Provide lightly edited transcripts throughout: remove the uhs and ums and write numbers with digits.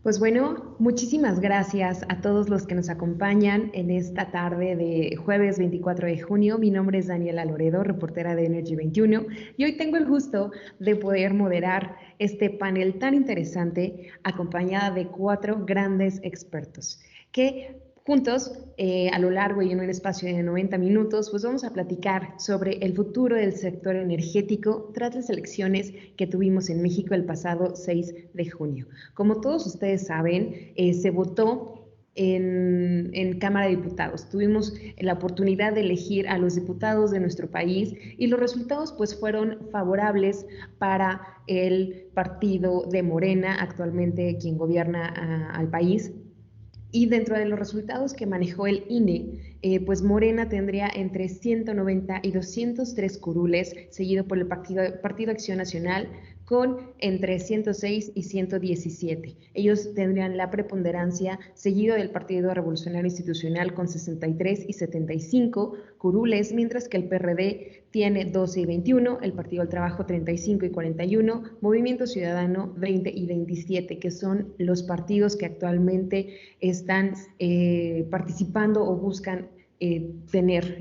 Pues bueno, muchísimas gracias a todos los que nos acompañan en esta tarde de jueves 24 de junio. Mi nombre es Daniela Loredo, reportera de Energy 21, y hoy tengo el gusto de poder moderar este panel tan interesante acompañada de cuatro grandes expertos que juntos, a lo largo y en un espacio de 90 minutos, pues vamos a platicar sobre el futuro del sector energético tras las elecciones que tuvimos en México el pasado 6 de junio. Como todos ustedes saben, se votó en Cámara de Diputados. Tuvimos la oportunidad de elegir a los diputados de nuestro país y los resultados pues fueron favorables para el partido de Morena, actualmente quien gobierna al país. Y dentro de los resultados que manejó el INE, pues Morena tendría entre 190 y 203 curules, seguido por el Partido Acción Nacional, con entre 106 y 117. Ellos tendrían la preponderancia, seguido del Partido Revolucionario Institucional con 63 y 75 curules, mientras que el PRD tiene 12 y 21, el Partido del Trabajo 35 y 41, Movimiento Ciudadano 20 y 27, que son los partidos que actualmente están participando o buscan tener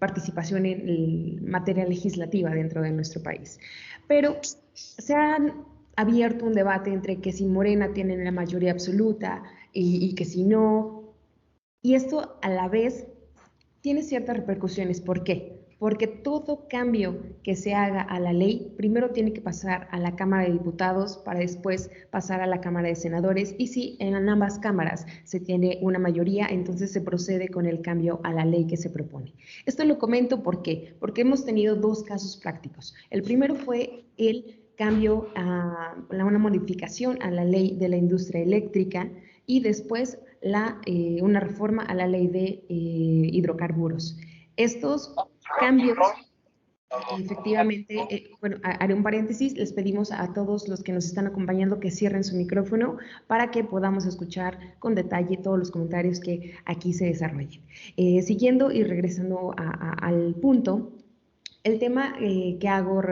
participación en materia legislativa dentro de nuestro país. Pero se han abierto un debate entre que si Morena tiene la mayoría absoluta y que si no, y esto a la vez tiene ciertas repercusiones. ¿Por qué? Porque todo cambio que se haga a la ley primero tiene que pasar a la Cámara de Diputados para después pasar a la Cámara de Senadores, y si en ambas cámaras se tiene una mayoría, entonces se procede con el cambio a la ley que se propone. Esto lo comento ¿por qué? Porque hemos tenido dos casos prácticos. El primero fue el cambio a una modificación a la ley de la industria eléctrica y después una reforma a la ley de hidrocarburos. Estos cambios, efectivamente, bueno, haré un paréntesis, les pedimos a todos los que nos están acompañando que cierren su micrófono para que podamos escuchar con detalle todos los comentarios que aquí se desarrollen. Siguiendo y regresando al punto, el tema que hago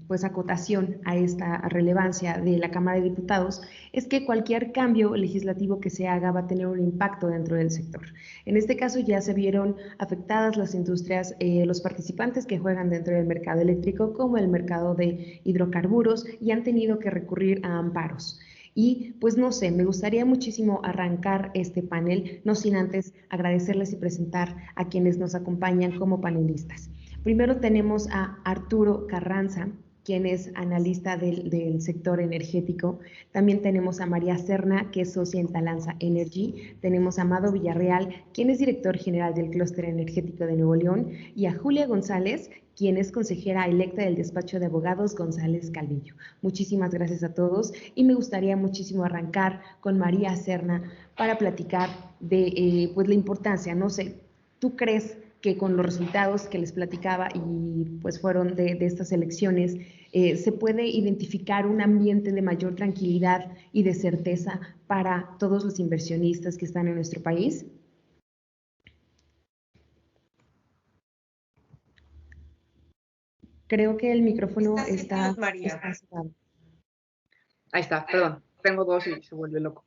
pues acotación a esta relevancia de la Cámara de Diputados es que cualquier cambio legislativo que se haga va a tener un impacto dentro del sector. En este caso ya se vieron afectadas las industrias, los participantes que juegan dentro del mercado eléctrico como el mercado de hidrocarburos, y han tenido que recurrir a amparos. Y pues no sé, me gustaría muchísimo arrancar este panel, no sin antes agradecerles y presentar a quienes nos acompañan como panelistas. Primero tenemos a Arturo Carranza, quien es analista del sector energético. También tenemos a María Serna, que es socia en Talanza Energy. Tenemos a Amado Villarreal, quien es director general del Clúster Energético de Nuevo León. Y a Julia González, quien es consejera electa del despacho de abogados González Calvillo. Muchísimas gracias a todos y me gustaría muchísimo arrancar con María Serna para platicar de pues la importancia, no sé, ¿tú crees que con los resultados que les platicaba y pues fueron de estas elecciones, se puede identificar un ambiente de mayor tranquilidad y de certeza para todos los inversionistas que están en nuestro país? Creo que el micrófono está cerrado. Ahí está, perdón, tengo dos y se vuelve loco.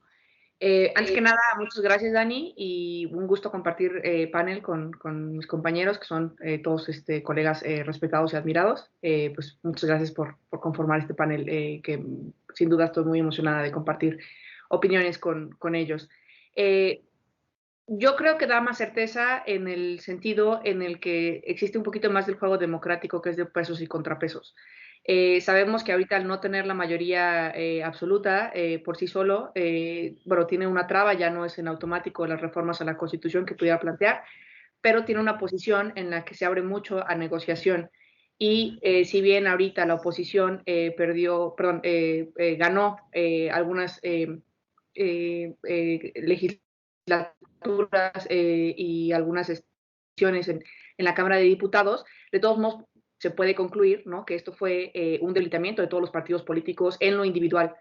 Antes que nada, muchas gracias, Dani, y un gusto compartir panel con mis compañeros, que son todos colegas respetados y admirados. Pues muchas gracias por conformar este panel, que sin duda estoy muy emocionada de compartir opiniones con ellos. Yo creo que da más certeza en el sentido en el que existe un poquito más del juego democrático, que es de pesos y contrapesos. Sabemos que ahorita al no tener la mayoría absoluta por sí solo, bueno, tiene una traba, ya no es en automático las reformas a la Constitución que pudiera plantear, pero tiene una posición en la que se abre mucho a negociación. Y si bien ahorita la oposición ganó algunas legislaturas y algunas sesiones en la Cámara de Diputados, de todos modos se puede concluir, ¿no?, que esto fue un debilitamiento de todos los partidos políticos en lo individual.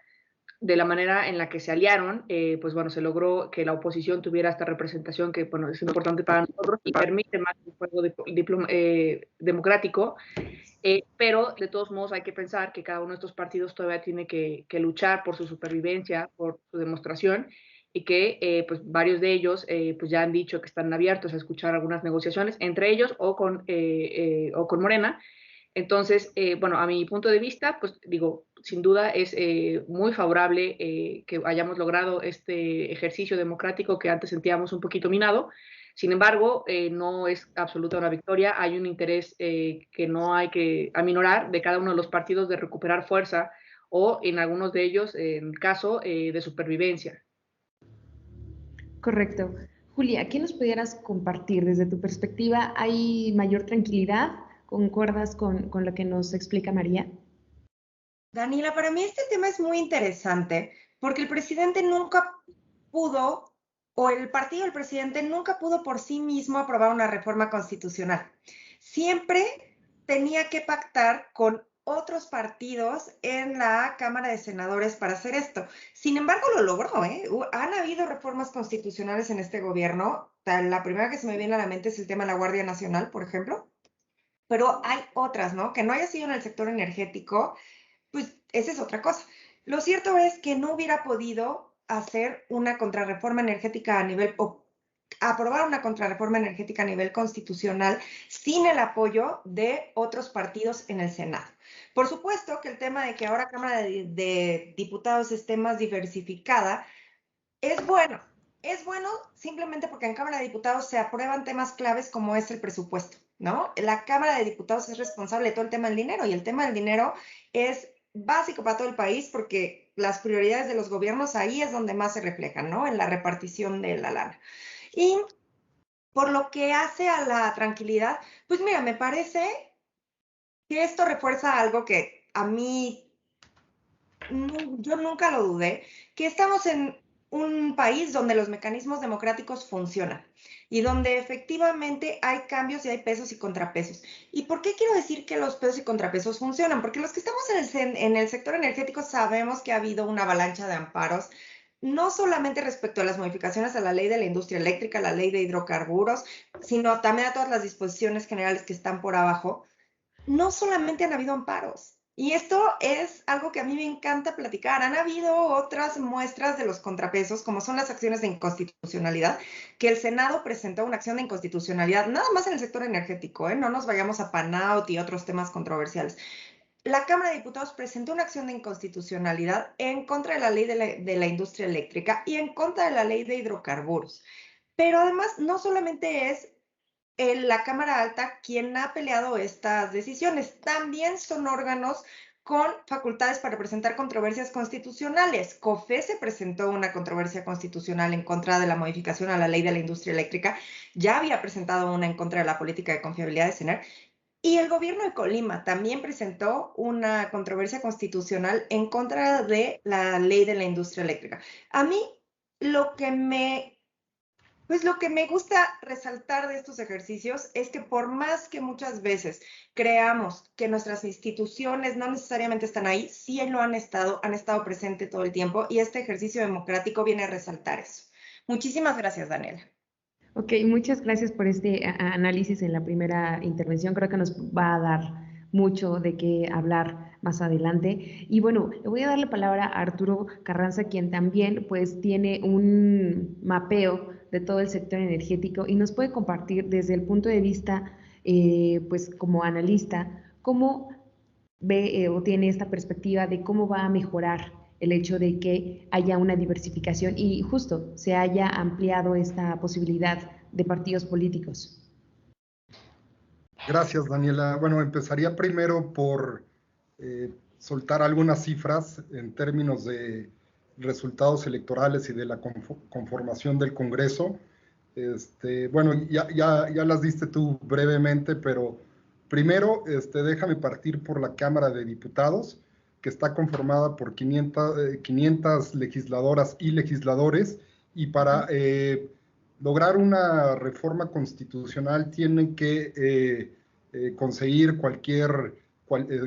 De la manera en la que se aliaron, pues bueno, se logró que la oposición tuviera esta representación que, bueno, es importante para nosotros y permite más el juego democrático. Pero de todos modos hay que pensar que cada uno de estos partidos todavía tiene que luchar por su supervivencia, por su demostración, y que pues varios de ellos pues ya han dicho que están abiertos a escuchar algunas negociaciones entre ellos o con Morena. Entonces, bueno, a mi punto de vista, pues digo, sin duda es muy favorable que hayamos logrado este ejercicio democrático que antes sentíamos un poquito minado. Sin embargo, no es absoluta una victoria. Hay un interés que no hay que aminorar de cada uno de los partidos de recuperar fuerza o en algunos de ellos, en el caso, de supervivencia. Correcto. Julia, ¿qué nos pudieras compartir desde tu perspectiva? ¿Hay mayor tranquilidad? ¿Concuerdas con lo que nos explica María? Daniela, para mí este tema es muy interesante porque el presidente nunca pudo, o el partido del presidente nunca pudo por sí mismo aprobar una reforma constitucional. Siempre tenía que pactar con otros partidos en la Cámara de Senadores para hacer esto. Sin embargo, lo logró, ¿eh? Han habido reformas constitucionales en este gobierno. La primera que se me viene a la mente es el tema de la Guardia Nacional, por ejemplo, pero hay otras, ¿no? Que no haya sido en el sector energético, pues esa es otra cosa. Lo cierto es que no hubiera podido hacer una contrarreforma energética a nivel, o aprobar una contrarreforma energética a nivel constitucional sin el apoyo de otros partidos en el Senado. Por supuesto que el tema de que ahora Cámara de Diputados esté más diversificada es bueno. Es bueno simplemente porque en Cámara de Diputados se aprueban temas claves como es el presupuesto, ¿no? La Cámara de Diputados es responsable de todo el tema del dinero y el tema del dinero es básico para todo el país porque las prioridades de los gobiernos ahí es donde más se reflejan, ¿no? En la repartición de la lana. Y por lo que hace a la tranquilidad, pues mira, me parece que esto refuerza algo que a mí, yo nunca lo dudé, que estamos en un país donde los mecanismos democráticos funcionan y donde efectivamente hay cambios y hay pesos y contrapesos. ¿Y por qué quiero decir que los pesos y contrapesos funcionan? Porque los que estamos en el sector energético sabemos que ha habido una avalancha de amparos, no solamente respecto a las modificaciones a la ley de la industria eléctrica, la ley de hidrocarburos, sino también a todas las disposiciones generales que están por abajo. No solamente han habido amparos. Y esto es algo que a mí me encanta platicar. Han habido otras muestras de los contrapesos, como son las acciones de inconstitucionalidad, que el Senado presentó una acción de inconstitucionalidad, nada más en el sector energético, ¿eh? No nos vayamos a PANAUT y otros temas controversiales. La Cámara de Diputados presentó una acción de inconstitucionalidad en contra de la ley de la industria eléctrica y en contra de la ley de hidrocarburos. Pero además, no solamente es la Cámara Alta quien ha peleado estas decisiones. También son órganos con facultades para presentar controversias constitucionales. COFECE presentó una controversia constitucional en contra de la modificación a la ley de la industria eléctrica. Ya había presentado una en contra de la política de confiabilidad de CENER. Y el gobierno de Colima también presentó una controversia constitucional en contra de la ley de la industria eléctrica. A mí lo que me gusta resaltar de estos ejercicios es que por más que muchas veces creamos que nuestras instituciones no necesariamente están ahí, sí lo han estado presentes todo el tiempo y este ejercicio democrático viene a resaltar eso. Muchísimas gracias, Daniela. Ok, muchas gracias por este análisis en la primera intervención. Creo que nos va a dar mucho de qué hablar más adelante. Y bueno, le voy a dar la palabra a Arturo Carranza, quien también pues tiene un mapeo de todo el sector energético y nos puede compartir desde el punto de vista pues como analista cómo ve o tiene esta perspectiva de cómo va a mejorar el hecho de que haya una diversificación y justo se haya ampliado esta posibilidad de partidos políticos. Gracias, Daniela. Bueno, empezaría primero por soltar algunas cifras en términos de resultados electorales y de la conformación del Congreso. Bueno, ya las diste tú brevemente, pero primero déjame partir por la Cámara de Diputados, que está conformada por 500 legisladoras y legisladores, y para lograr una reforma constitucional tienen que conseguir cualquier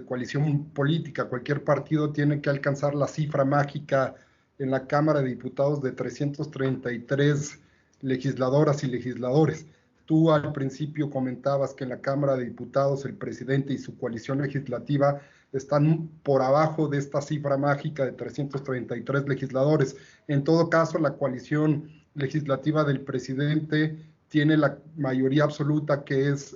coalición política, cualquier partido tiene que alcanzar la cifra mágica en la Cámara de Diputados de 333 legisladoras y legisladores. Tú al principio comentabas que en la Cámara de Diputados el presidente y su coalición legislativa están por abajo de esta cifra mágica de 333 legisladores. En todo caso, la coalición legislativa del presidente tiene la mayoría absoluta, que es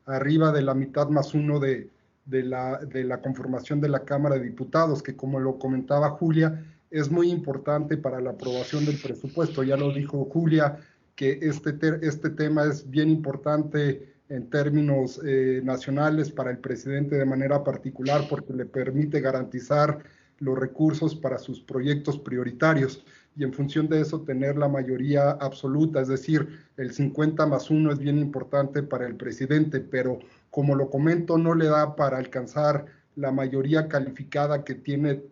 arriba de la mitad más uno de la conformación de la Cámara de Diputados, que como lo comentaba Julia, es muy importante para la aprobación del presupuesto. Ya lo dijo Julia, que este tema es bien importante en términos nacionales para el presidente de manera particular, porque le permite garantizar los recursos para sus proyectos prioritarios y en función de eso tener la mayoría absoluta, es decir, el 50+1 es bien importante para el presidente, pero como lo comento, no le da para alcanzar la mayoría calificada que tiene,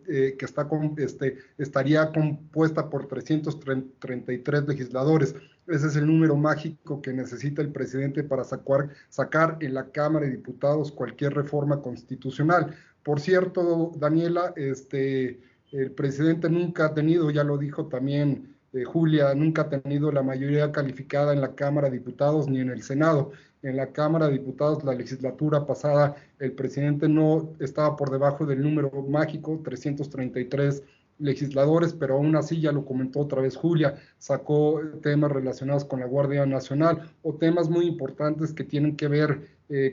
estaría compuesta por 333 legisladores. Ese es el número mágico que necesita el presidente para sacar en la Cámara de Diputados cualquier reforma constitucional. Por cierto, Daniela, el presidente nunca ha tenido, ya lo dijo también Julia, nunca ha tenido la mayoría calificada en la Cámara de Diputados ni en el Senado. En la Cámara de Diputados, la legislatura pasada, el presidente no estaba por debajo del número mágico, 333 legisladores, pero aún así, ya lo comentó otra vez Julia, sacó temas relacionados con la Guardia Nacional o temas muy importantes que tienen que ver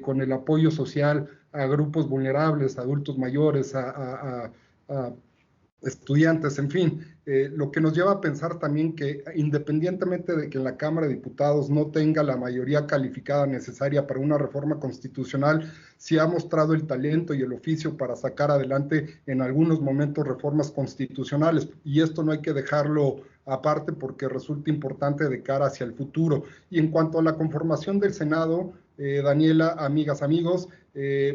con el apoyo social a grupos vulnerables, a adultos mayores, a estudiantes, en fin, lo que nos lleva a pensar también que independientemente de que en la Cámara de Diputados no tenga la mayoría calificada necesaria para una reforma constitucional, sí ha mostrado el talento y el oficio para sacar adelante en algunos momentos reformas constitucionales, y esto no hay que dejarlo aparte porque resulta importante de cara hacia el futuro. Y en cuanto a la conformación del Senado, Daniela, amigas, amigos,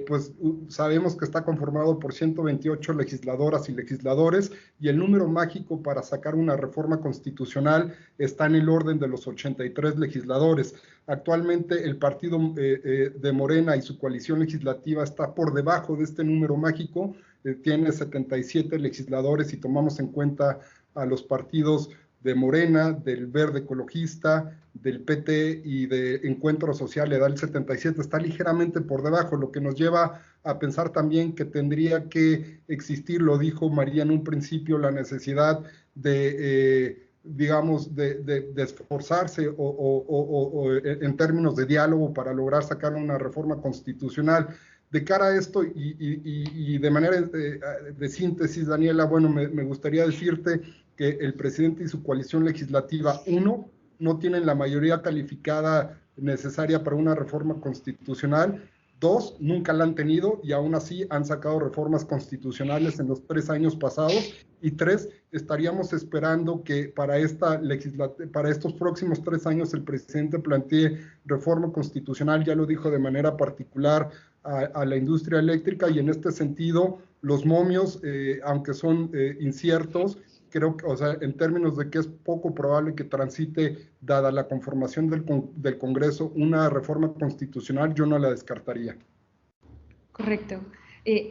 pues sabemos que está conformado por 128 legisladoras y legisladores, y el número mágico para sacar una reforma constitucional está en el orden de los 83 legisladores. Actualmente el partido de Morena y su coalición legislativa está por debajo de este número mágico, tiene 77 legisladores, si tomamos en cuenta a los partidos de Morena, del Verde Ecologista, del PT y de Encuentro Social, le da el 77, está ligeramente por debajo, lo que nos lleva a pensar también que tendría que existir, lo dijo María en un principio, la necesidad de, digamos, de esforzarse o en términos de diálogo para lograr sacar una reforma constitucional. De cara a esto y de manera de síntesis, Daniela, bueno, me gustaría decirte que el presidente y su coalición legislativa, uno, no tienen la mayoría calificada necesaria para una reforma constitucional, dos, nunca la han tenido y aún así han sacado reformas constitucionales en los 3 años pasados, y tres, estaríamos esperando que para estos próximos 3 años el presidente plantee reforma constitucional, ya lo dijo de manera particular a la industria eléctrica, y en este sentido los momios, aunque son inciertos, creo que, o sea, en términos de que es poco probable que transite, dada la conformación del Congreso, una reforma constitucional, yo no la descartaría. Correcto.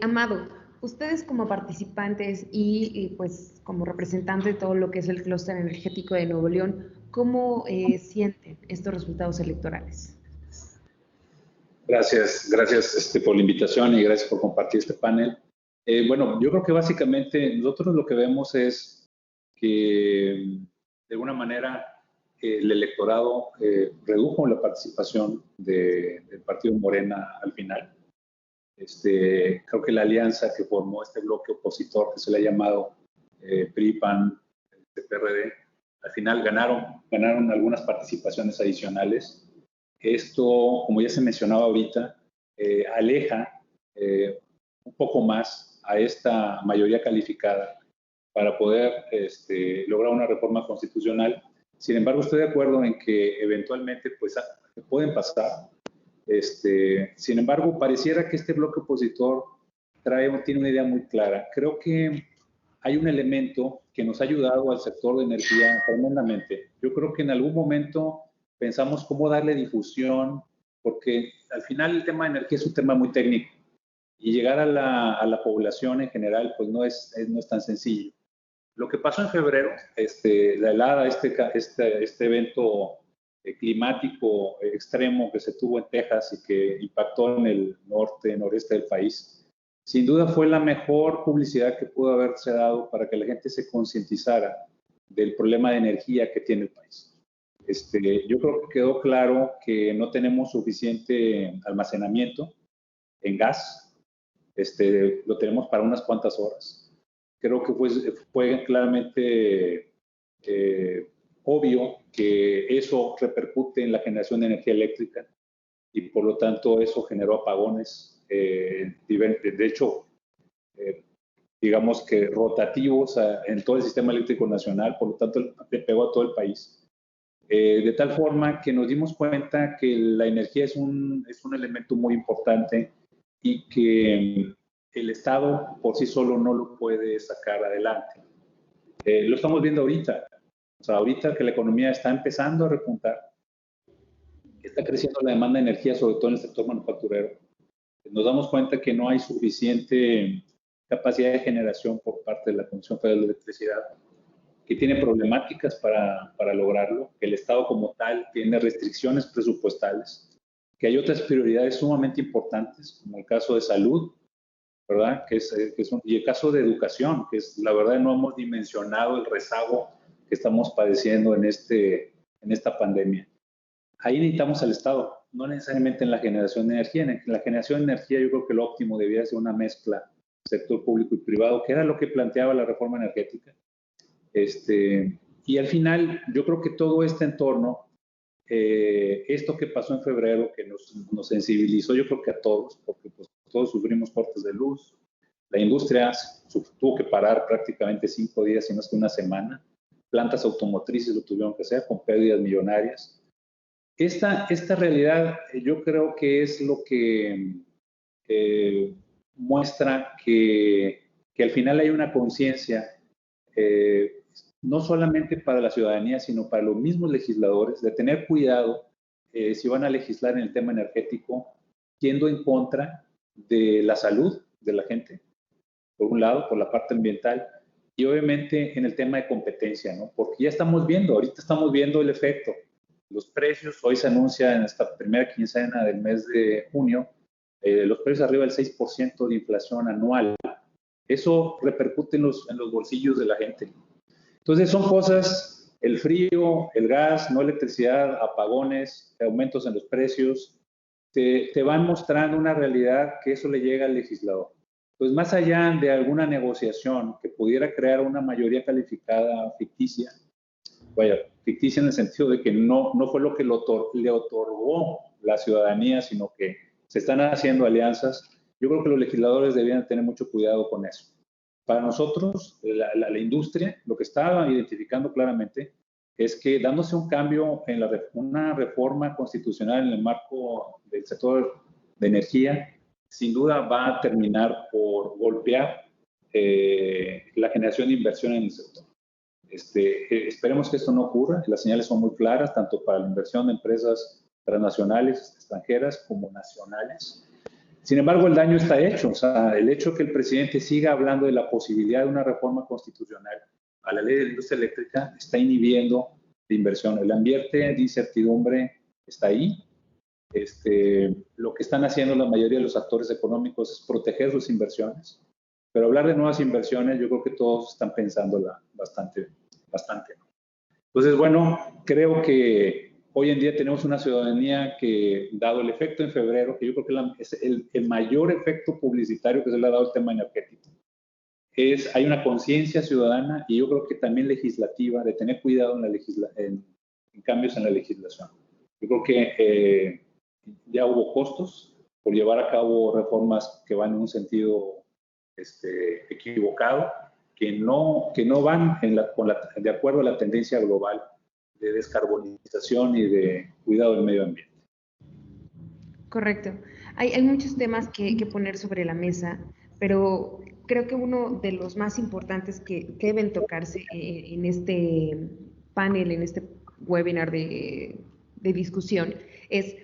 Amado, ustedes como participantes y pues como representantes de todo lo que es el clúster energético de Nuevo León, ¿cómo sienten estos resultados electorales? Gracias por la invitación y gracias por compartir este panel. Bueno, yo creo que básicamente nosotros lo que vemos es que de alguna manera el electorado redujo la participación del partido Morena al final. Creo que la alianza que formó este bloque opositor, que se le ha llamado PRI, PAN, PRD, al final ganaron algunas participaciones adicionales. Esto, como ya se mencionaba ahorita, aleja un poco más a esta mayoría calificada para poder lograr una reforma constitucional. Sin embargo, estoy de acuerdo en que eventualmente pues, pueden pasar. Sin embargo, pareciera que este bloque opositor tiene una idea muy clara. Creo que hay un elemento que nos ha ayudado al sector de energía tremendamente. Yo creo que en algún momento pensamos cómo darle difusión, porque al final el tema de energía es un tema muy técnico y llegar a la población en general pues no es tan sencillo. Lo que pasó en febrero, la helada, este evento climático extremo que se tuvo en Texas y que impactó en el norte, noreste del país, sin duda fue la mejor publicidad que pudo haberse dado para que la gente se concientizara del problema de energía que tiene el país. Yo creo que quedó claro que no tenemos suficiente almacenamiento en gas, lo tenemos para unas cuantas horas. Creo que fue claramente obvio que eso repercute en la generación de energía eléctrica y por lo tanto eso generó apagones, de hecho, digamos que rotativos en todo el sistema eléctrico nacional, por lo tanto le pegó a todo el país. De tal forma que nos dimos cuenta que la energía es un elemento muy importante y que el Estado por sí solo no lo puede sacar adelante. Lo estamos viendo ahorita. O sea, ahorita que la economía está empezando a repuntar, está creciendo la demanda de energía, sobre todo en el sector manufacturero. Nos damos cuenta que no hay suficiente capacidad de generación por parte de la Comisión Federal de Electricidad, que tiene problemáticas para lograrlo, que el Estado como tal tiene restricciones presupuestales, que hay otras prioridades sumamente importantes, como el caso de salud, ¿verdad? Y el caso de educación, que es, la verdad, no hemos dimensionado el rezago que estamos padeciendo en esta pandemia. Ahí necesitamos al Estado, no necesariamente en la generación de energía. En la generación de energía yo creo que lo óptimo debía ser una mezcla sector público y privado, que era lo que planteaba la reforma energética. Y al final yo creo que todo este entorno, esto que pasó en febrero, que nos sensibilizó yo creo que a todos, porque pues, todos sufrimos cortes de luz, la industria tuvo que parar prácticamente 5 días, si no es que una semana, plantas automotrices lo tuvieron que hacer con pérdidas millonarias. Esta realidad yo creo que es lo que muestra que al final hay una conciencia, no solamente para la ciudadanía, sino para los mismos legisladores, de tener cuidado si van a legislar en el tema energético, yendo en contra de la salud de la gente, por un lado, por la parte ambiental, y obviamente en el tema de competencia, ¿no? Porque ya ahorita estamos viendo el efecto. Los precios, hoy se anuncia en esta primera quincena del mes de junio, los precios arriba del 6% de inflación anual. Eso repercute en los bolsillos de la gente. Entonces son cosas, el frío, el gas, no electricidad, apagones, aumentos en los precios, te van mostrando una realidad que eso le llega al legislador. Pues más allá de alguna negociación que pudiera crear una mayoría calificada ficticia, ficticia en el sentido de que no fue lo que le otorgó la ciudadanía, sino que se están haciendo alianzas, yo creo que los legisladores deberían tener mucho cuidado con eso. Para nosotros, la industria, lo que está identificando claramente es que dándose un cambio en una reforma constitucional en el marco del sector de energía, sin duda va a terminar por golpear la generación de inversión en el sector. Esperemos que esto no ocurra. Las señales son muy claras, tanto para la inversión de empresas transnacionales, extranjeras, como nacionales. Sin embargo, el daño está hecho. O sea, el hecho que el presidente siga hablando de la posibilidad de una reforma constitucional a la ley de la industria eléctrica está inhibiendo la inversión. El ambiente de incertidumbre está ahí. Lo que están haciendo la mayoría de los actores económicos es proteger sus inversiones. Pero hablar de nuevas inversiones, yo creo que todos están pensándola bastante. Entonces, bueno, creo que hoy en día tenemos una ciudadanía que, dado el efecto en febrero, que yo creo que es el mayor efecto publicitario que se le ha dado al tema energético, hay una conciencia ciudadana y yo creo que también legislativa de tener cuidado en cambios en la legislación. Yo creo que ya hubo costos por llevar a cabo reformas que van en un sentido equivocado, que no van de acuerdo a la tendencia global de descarbonización y de cuidado del medio ambiente. Correcto. Hay muchos temas que poner sobre la mesa, pero creo que uno de los más importantes que deben tocarse en este panel, en este webinar de discusión, es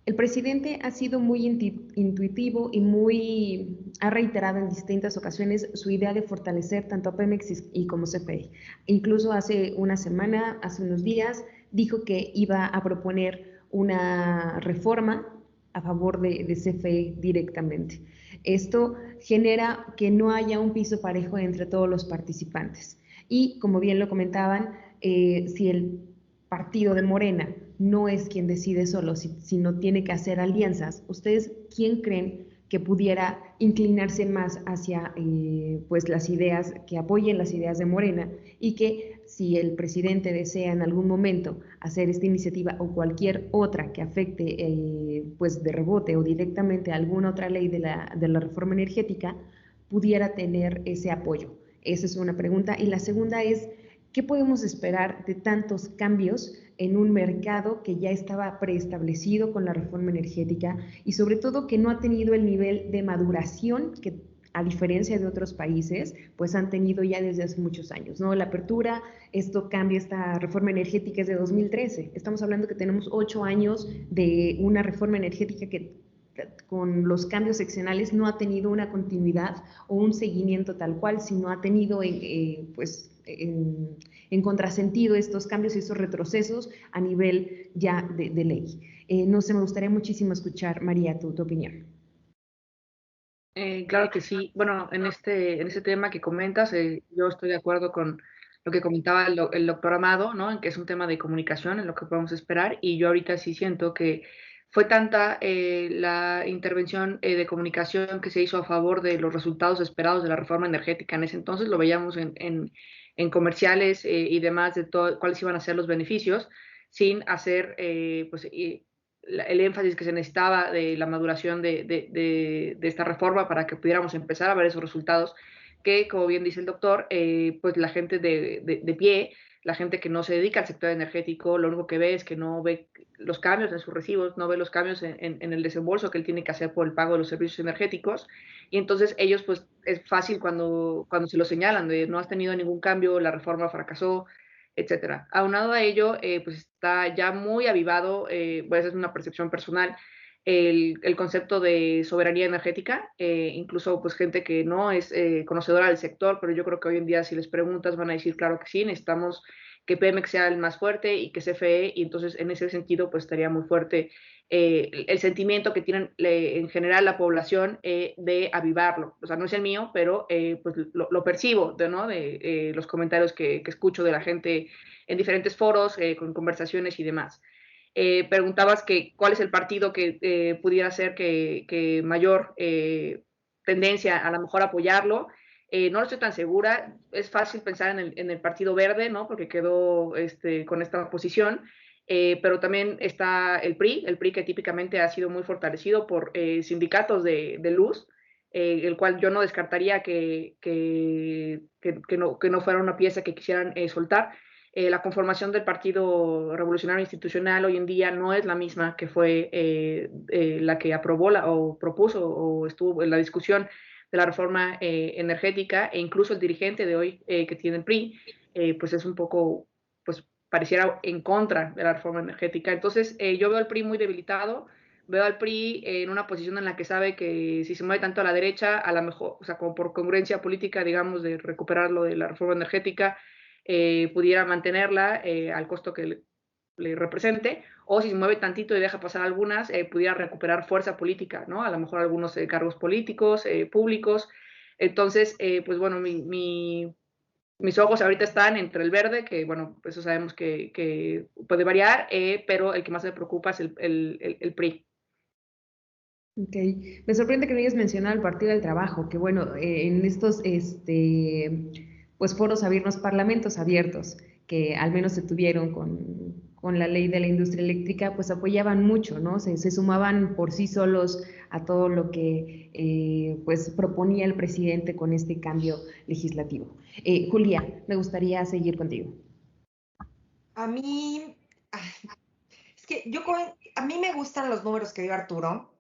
el presidente ha sido muy intuitivo y ha reiterado en distintas ocasiones su idea de fortalecer tanto a Pemex y como CFE. Incluso hace una semana, hace unos días, dijo que iba a proponer una reforma a favor de CFE directamente. Esto genera que no haya un piso parejo entre todos los participantes. Y como bien lo comentaban, si el partido de Morena no es quien decide solo, sino tiene que hacer alianzas, ¿ustedes quién creen que pudiera inclinarse más hacia pues las ideas, que apoyen las ideas de Morena, y que si el presidente desea en algún momento hacer esta iniciativa o cualquier otra que afecte pues de rebote o directamente a alguna otra ley de la reforma energética, pudiera tener ese apoyo? Esa es una pregunta. Y la segunda es, ¿qué podemos esperar de tantos cambios en un mercado que ya estaba preestablecido con la reforma energética y sobre todo que no ha tenido el nivel de maduración que, a diferencia de otros países, pues han tenido ya desde hace muchos años, ¿no? La apertura, esto cambia, esta reforma energética es de 2013. Estamos hablando que tenemos 8 años de una reforma energética que con los cambios seccionales no ha tenido una continuidad o un seguimiento tal cual, sino ha tenido pues en contrasentido estos cambios y estos retrocesos a nivel ya de ley. No sé, me gustaría muchísimo escuchar, María, tu opinión. Claro que sí. Bueno, en este tema que comentas, yo estoy de acuerdo con lo que comentaba el doctor Amado, ¿no? En que es un tema de comunicación, en lo que podemos esperar, y yo ahorita sí siento que fue tanta la intervención de comunicación que se hizo a favor de los resultados esperados de la reforma energética en ese entonces, lo veíamos en comerciales y demás de todo, cuáles iban a ser los beneficios, sin hacer pues, el énfasis que se necesitaba de la maduración de esta reforma para que pudiéramos empezar a ver esos resultados que, como bien dice el doctor, pues la gente de pie, la gente que no se dedica al sector energético, lo único que ve es que no ve los cambios en sus recibos, no ve los cambios en el desembolso que él tiene que hacer por el pago de los servicios energéticos, y entonces ellos, pues es fácil cuando se lo señalan, de no has tenido ningún cambio, la reforma fracasó, etcétera. Aunado a ello, pues está ya muy avivado, pues es una percepción personal, el concepto de soberanía energética, incluso pues gente que no es conocedora del sector, pero yo creo que hoy en día si les preguntas van a decir claro que sí, necesitamos que Pemex sea el más fuerte y que CFE, y entonces en ese sentido pues estaría muy fuerte el sentimiento que tienen en general la población de avivarlo. O sea, no es el mío, pero pues lo percibo ¿no? de los comentarios que escucho de la gente en diferentes foros, con conversaciones y demás. Preguntabas que cuál es el partido que pudiera ser que mayor tendencia a lo mejor apoyarlo. No estoy tan segura, es fácil pensar en el Partido Verde, ¿no? Porque quedó con esta posición, pero también está el PRI que típicamente ha sido muy fortalecido por sindicatos de luz, el cual yo no descartaría que no fuera una pieza que quisieran soltar. La conformación del Partido Revolucionario Institucional hoy en día no es la misma que fue la que aprobó o propuso o estuvo en la discusión de la reforma energética, e incluso el dirigente de hoy que tiene el PRI, pues es un poco, pues pareciera en contra de la reforma energética. Entonces yo veo al PRI muy debilitado, veo al PRI en una posición en la que sabe que si se mueve tanto a la derecha, a lo mejor, o sea, como por congruencia política, digamos, de recuperar lo de la reforma energética, pudiera mantenerla al costo que le represente, o si se mueve tantito y deja pasar algunas, pudiera recuperar fuerza política, ¿no? A lo mejor algunos cargos políticos, públicos. Entonces, pues bueno, mis ojos ahorita están entre el verde, que bueno, pues eso sabemos que puede variar, pero el que más me preocupa es el PRI. Ok, me sorprende que no hayas mencionado el Partido del Trabajo, que bueno, en estos pues foros abiertos, parlamentos abiertos, que al menos se tuvieron con la ley de la industria eléctrica, pues apoyaban mucho, ¿no? Se sumaban por sí solos a todo lo que pues proponía el presidente con este cambio legislativo. Julia, me gustaría seguir contigo. A mí, es que a mí me gustan los números que dio Arturo,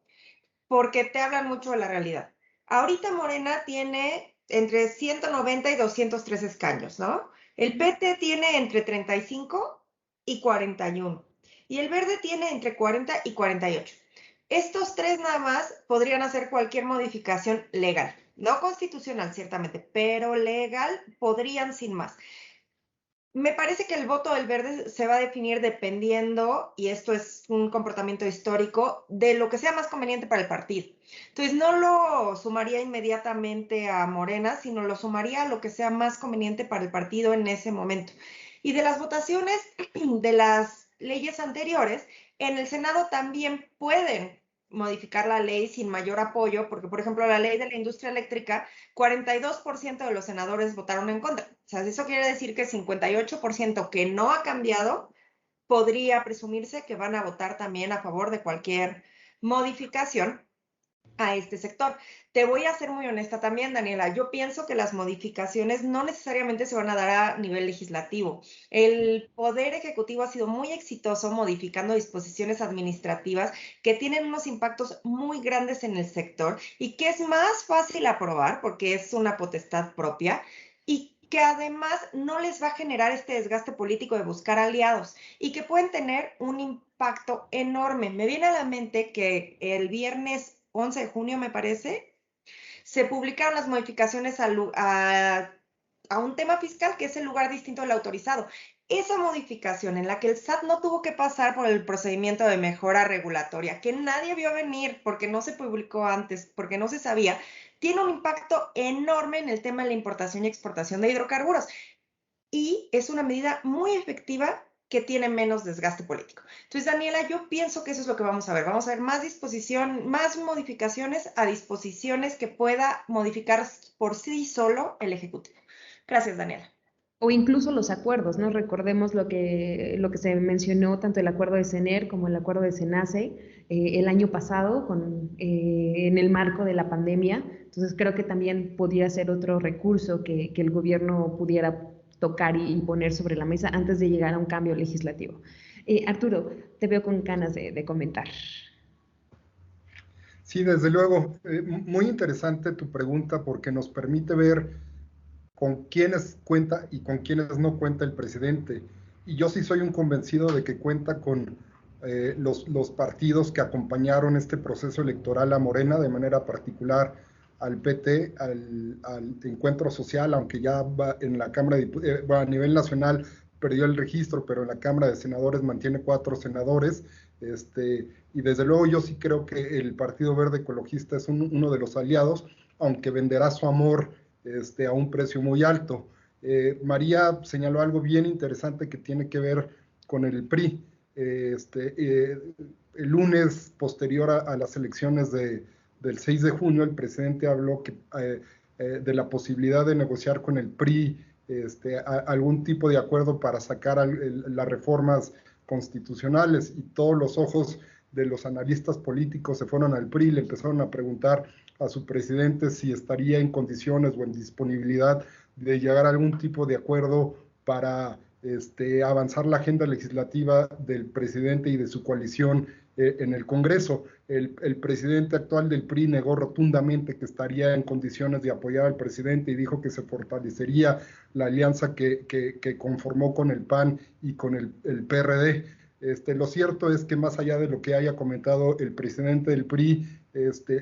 porque te hablan mucho de la realidad. Ahorita Morena tiene entre 190 y 203 escaños, ¿no? El PT tiene entre 35 y 41. Y el Verde tiene entre 40 y 48. Estos tres nada más podrían hacer cualquier modificación legal. No constitucional, ciertamente, pero legal podrían sin más. Me parece que el voto del verde se va a definir dependiendo, y esto es un comportamiento histórico, de lo que sea más conveniente para el partido. Entonces, no lo sumaría inmediatamente a Morena, sino lo sumaría a lo que sea más conveniente para el partido en ese momento. Y de las votaciones de las leyes anteriores, en el Senado también pueden modificar la ley sin mayor apoyo, porque, por ejemplo, la ley de la industria eléctrica, 42% de los senadores votaron en contra. O sea, eso quiere decir que 58% que no ha cambiado, podría presumirse que van a votar también a favor de cualquier modificación a este sector. Te voy a ser muy honesta también, Daniela. Yo pienso que las modificaciones no necesariamente se van a dar a nivel legislativo. El Poder Ejecutivo ha sido muy exitoso modificando disposiciones administrativas que tienen unos impactos muy grandes en el sector y que es más fácil aprobar porque es una potestad propia y que además no les va a generar este desgaste político de buscar aliados y que pueden tener un impacto enorme. Me viene a la mente que el viernes 11 de junio, me parece, se publicaron las modificaciones a un tema fiscal que es el lugar distinto del autorizado. Esa modificación en la que el SAT no tuvo que pasar por el procedimiento de mejora regulatoria, que nadie vio venir porque no se publicó antes, porque no se sabía, tiene un impacto enorme en el tema de la importación y exportación de hidrocarburos. Y es una medida muy efectiva que tiene menos desgaste político. Entonces, Daniela, yo pienso que eso es lo que vamos a ver. Vamos a ver más disposición, más modificaciones a disposiciones que pueda modificar por sí solo el Ejecutivo. Gracias, Daniela. O incluso los acuerdos, ¿no? Recordemos lo que se mencionó, tanto el acuerdo de CENER como el acuerdo de SENACE el año pasado en el marco de la pandemia. Entonces creo que también podría ser otro recurso que el gobierno pudiera tocar y poner sobre la mesa antes de llegar a un cambio legislativo. Arturo, te veo con ganas de comentar. Sí, desde luego. Muy interesante tu pregunta porque nos permite ver con quiénes cuenta y con quiénes no cuenta el presidente. Y yo sí soy un convencido de que cuenta con los partidos que acompañaron este proceso electoral a Morena, de manera particular al PT, al Encuentro Social, aunque ya va en la Cámara de a nivel nacional perdió el registro, pero en la Cámara de Senadores mantiene 4 senadores. Y desde luego yo sí creo que el Partido Verde Ecologista es uno de los aliados, aunque venderá su amor a un precio muy alto. María señaló algo bien interesante que tiene que ver con el PRI. El lunes posterior a las elecciones del 6 de junio, el presidente habló de la posibilidad de negociar con el PRI algún tipo de acuerdo para sacar las reformas constitucionales, y todos los ojos de los analistas políticos se fueron al PRI y le empezaron a preguntar a su presidente si estaría en condiciones o en disponibilidad de llegar a algún tipo de acuerdo para avanzar la agenda legislativa del presidente y de su coalición en el Congreso. El presidente actual del PRI negó rotundamente que estaría en condiciones de apoyar al presidente y dijo que se fortalecería la alianza que conformó con el PAN y con el PRD. Lo cierto es que más allá de lo que haya comentado el presidente del PRI,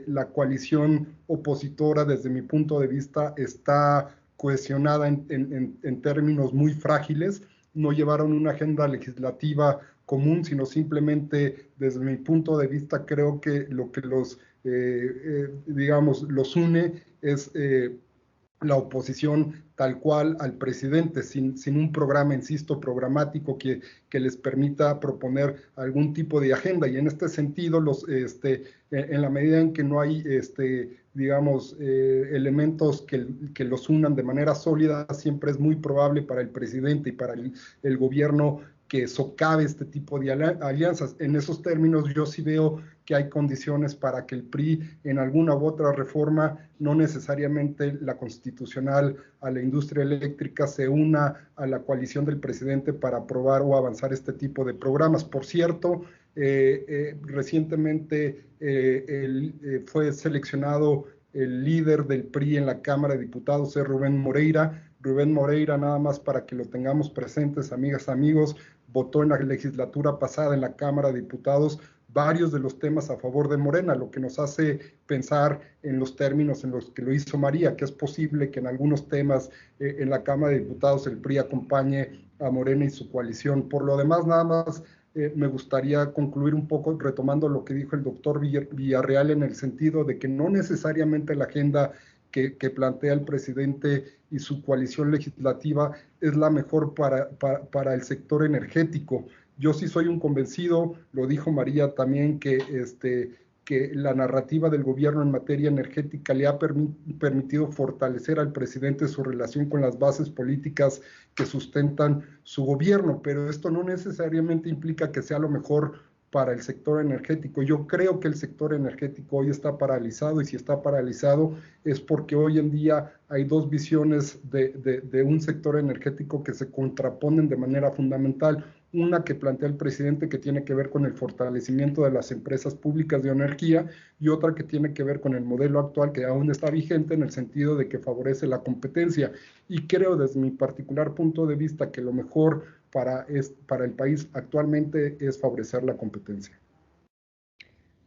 la coalición opositora, desde mi punto de vista, está cohesionada en términos muy frágiles. No llevaron una agenda legislativa común, sino simplemente, desde mi punto de vista, creo que lo que los une es la oposición tal cual al presidente, sin un programa, insisto, programático que les permita proponer algún tipo de agenda. Y en este sentido, en la medida en que no hay, elementos que los unan de manera sólida, siempre es muy probable para el presidente y para el gobierno que socave este tipo de alianzas. En esos términos, yo sí veo que hay condiciones para que el PRI en alguna u otra reforma, no necesariamente la constitucional, a la industria eléctrica, se una a la coalición del presidente para aprobar o avanzar este tipo de programas. Por cierto, recientemente fue seleccionado el líder del PRI en la Cámara de Diputados, es Rubén Moreira. Rubén Moreira, nada más para que lo tengamos presentes, amigas, amigos, votó en la legislatura pasada en la Cámara de Diputados varios de los temas a favor de Morena, lo que nos hace pensar en los términos en los que lo hizo María, que es posible que en algunos temas en la Cámara de Diputados el PRI acompañe a Morena y su coalición. Por lo demás, nada más me gustaría concluir un poco retomando lo que dijo el doctor Villarreal, en el sentido de que no necesariamente la agenda que plantea el presidente y su coalición legislativa es la mejor para el sector energético. Yo sí soy un convencido, lo dijo María también, que la narrativa del gobierno en materia energética le ha permitido fortalecer al presidente su relación con las bases políticas que sustentan su gobierno, pero esto no necesariamente implica que sea lo mejor para el sector energético. Yo creo que el sector energético hoy está paralizado, y si está paralizado es porque hoy en día hay dos visiones de un sector energético que se contraponen de manera fundamental. Una que plantea el presidente, que tiene que ver con el fortalecimiento de las empresas públicas de energía, y otra que tiene que ver con el modelo actual, que aún está vigente en el sentido de que favorece la competencia. Y creo, desde mi particular punto de vista, que lo mejor para el país actualmente es favorecer la competencia.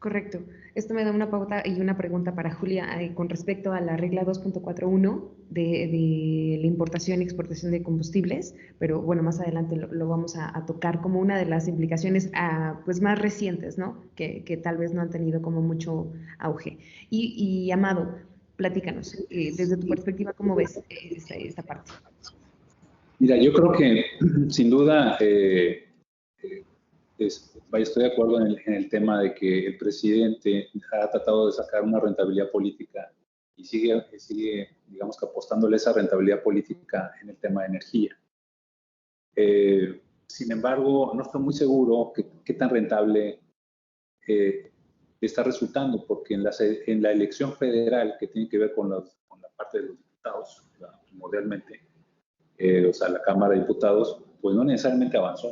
Correcto. Esto me da una pauta y una pregunta para Julia con respecto a la regla 2.41 de la importación y exportación de combustibles, pero bueno, más adelante lo vamos a tocar como una de las implicaciones pues más recientes, ¿no? Que tal vez no han tenido como mucho auge. Y Amado, platícanos, desde tu perspectiva, ¿cómo ves esta parte? Mira, yo creo que sin duda estoy de acuerdo en el tema de que el presidente ha tratado de sacar una rentabilidad política y sigue, digamos que apostándole esa rentabilidad política en el tema de energía. Sin embargo, no estoy muy seguro qué tan rentable está resultando, porque en la elección federal, que tiene que ver con la parte de los diputados, primordialmente, o sea, la Cámara de Diputados, pues no necesariamente avanzó.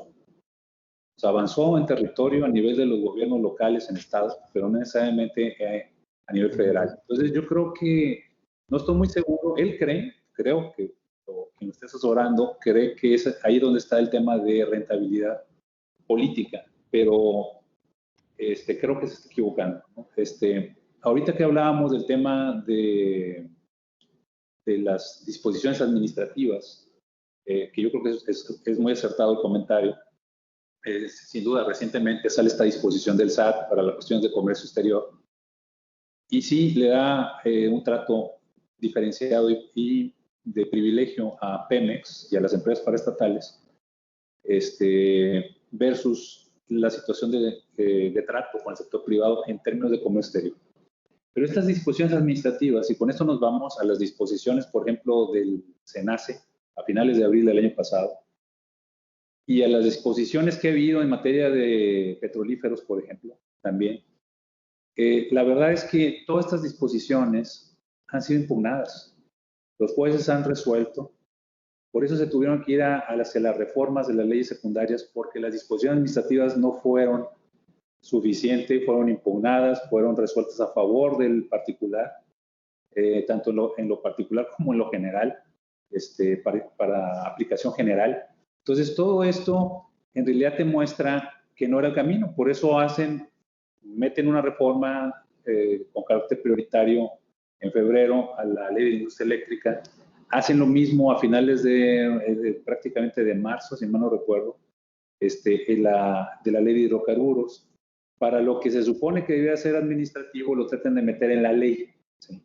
O sea, avanzó en territorio a nivel de los gobiernos locales en estados, pero no necesariamente a nivel federal. Entonces, yo creo que, no estoy muy seguro, él creo que quien esté asesorando, cree que es ahí donde está el tema de rentabilidad política, pero creo que se está equivocando, ¿no? Ahorita que hablábamos del tema de las disposiciones administrativas, que yo creo que es muy acertado el comentario. Sin duda, recientemente sale esta disposición del SAT para las cuestiones de comercio exterior, y sí le da un trato diferenciado y de privilegio a Pemex y a las empresas paraestatales, versus la situación de trato con el sector privado en términos de comercio exterior. Pero estas disposiciones administrativas, y con esto nos vamos a las disposiciones, por ejemplo, del SENACE a finales de abril del año pasado, y a las disposiciones que ha habido en materia de petrolíferos, por ejemplo, también. La verdad es que todas estas disposiciones han sido impugnadas. Los jueces han resuelto. Por eso se tuvieron que ir hacia las reformas de las leyes secundarias, porque las disposiciones administrativas no fueron suficientes, fueron impugnadas, fueron resueltas a favor del particular, tanto en lo particular como en lo general, para aplicación general. Entonces, todo esto en realidad te muestra que no era el camino. Por eso meten una reforma con carácter prioritario en febrero a la ley de industria eléctrica. Hacen lo mismo a finales prácticamente de marzo, si mal no recuerdo, de la ley de hidrocarburos. Para lo que se supone que debía ser administrativo, lo tratan de meter en la ley, ¿sí?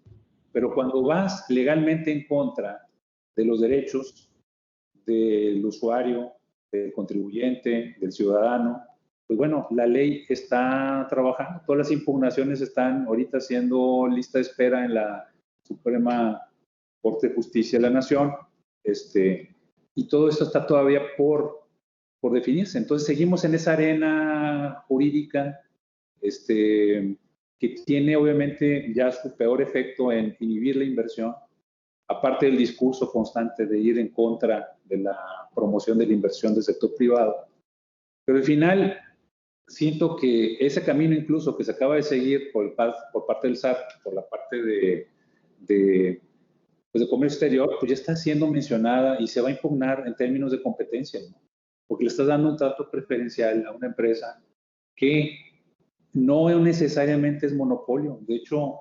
Pero cuando vas legalmente en contra de los derechos del usuario, del contribuyente, del ciudadano, pues bueno, la ley está trabajando. Todas las impugnaciones están ahorita siendo lista de espera en la Suprema Corte de Justicia de la Nación, y todo esto está todavía por definirse. Entonces seguimos en esa arena jurídica que tiene obviamente ya su peor efecto en inhibir la inversión, aparte del discurso constante de ir en contra de la promoción de la inversión del sector privado. Pero al final siento que ese camino incluso que se acaba de seguir por parte del SAT, por la parte de comercio exterior, pues ya está siendo mencionada y se va a impugnar en términos de competencia, ¿no? Porque le estás dando un trato preferencial a una empresa que no necesariamente es monopolio. De hecho,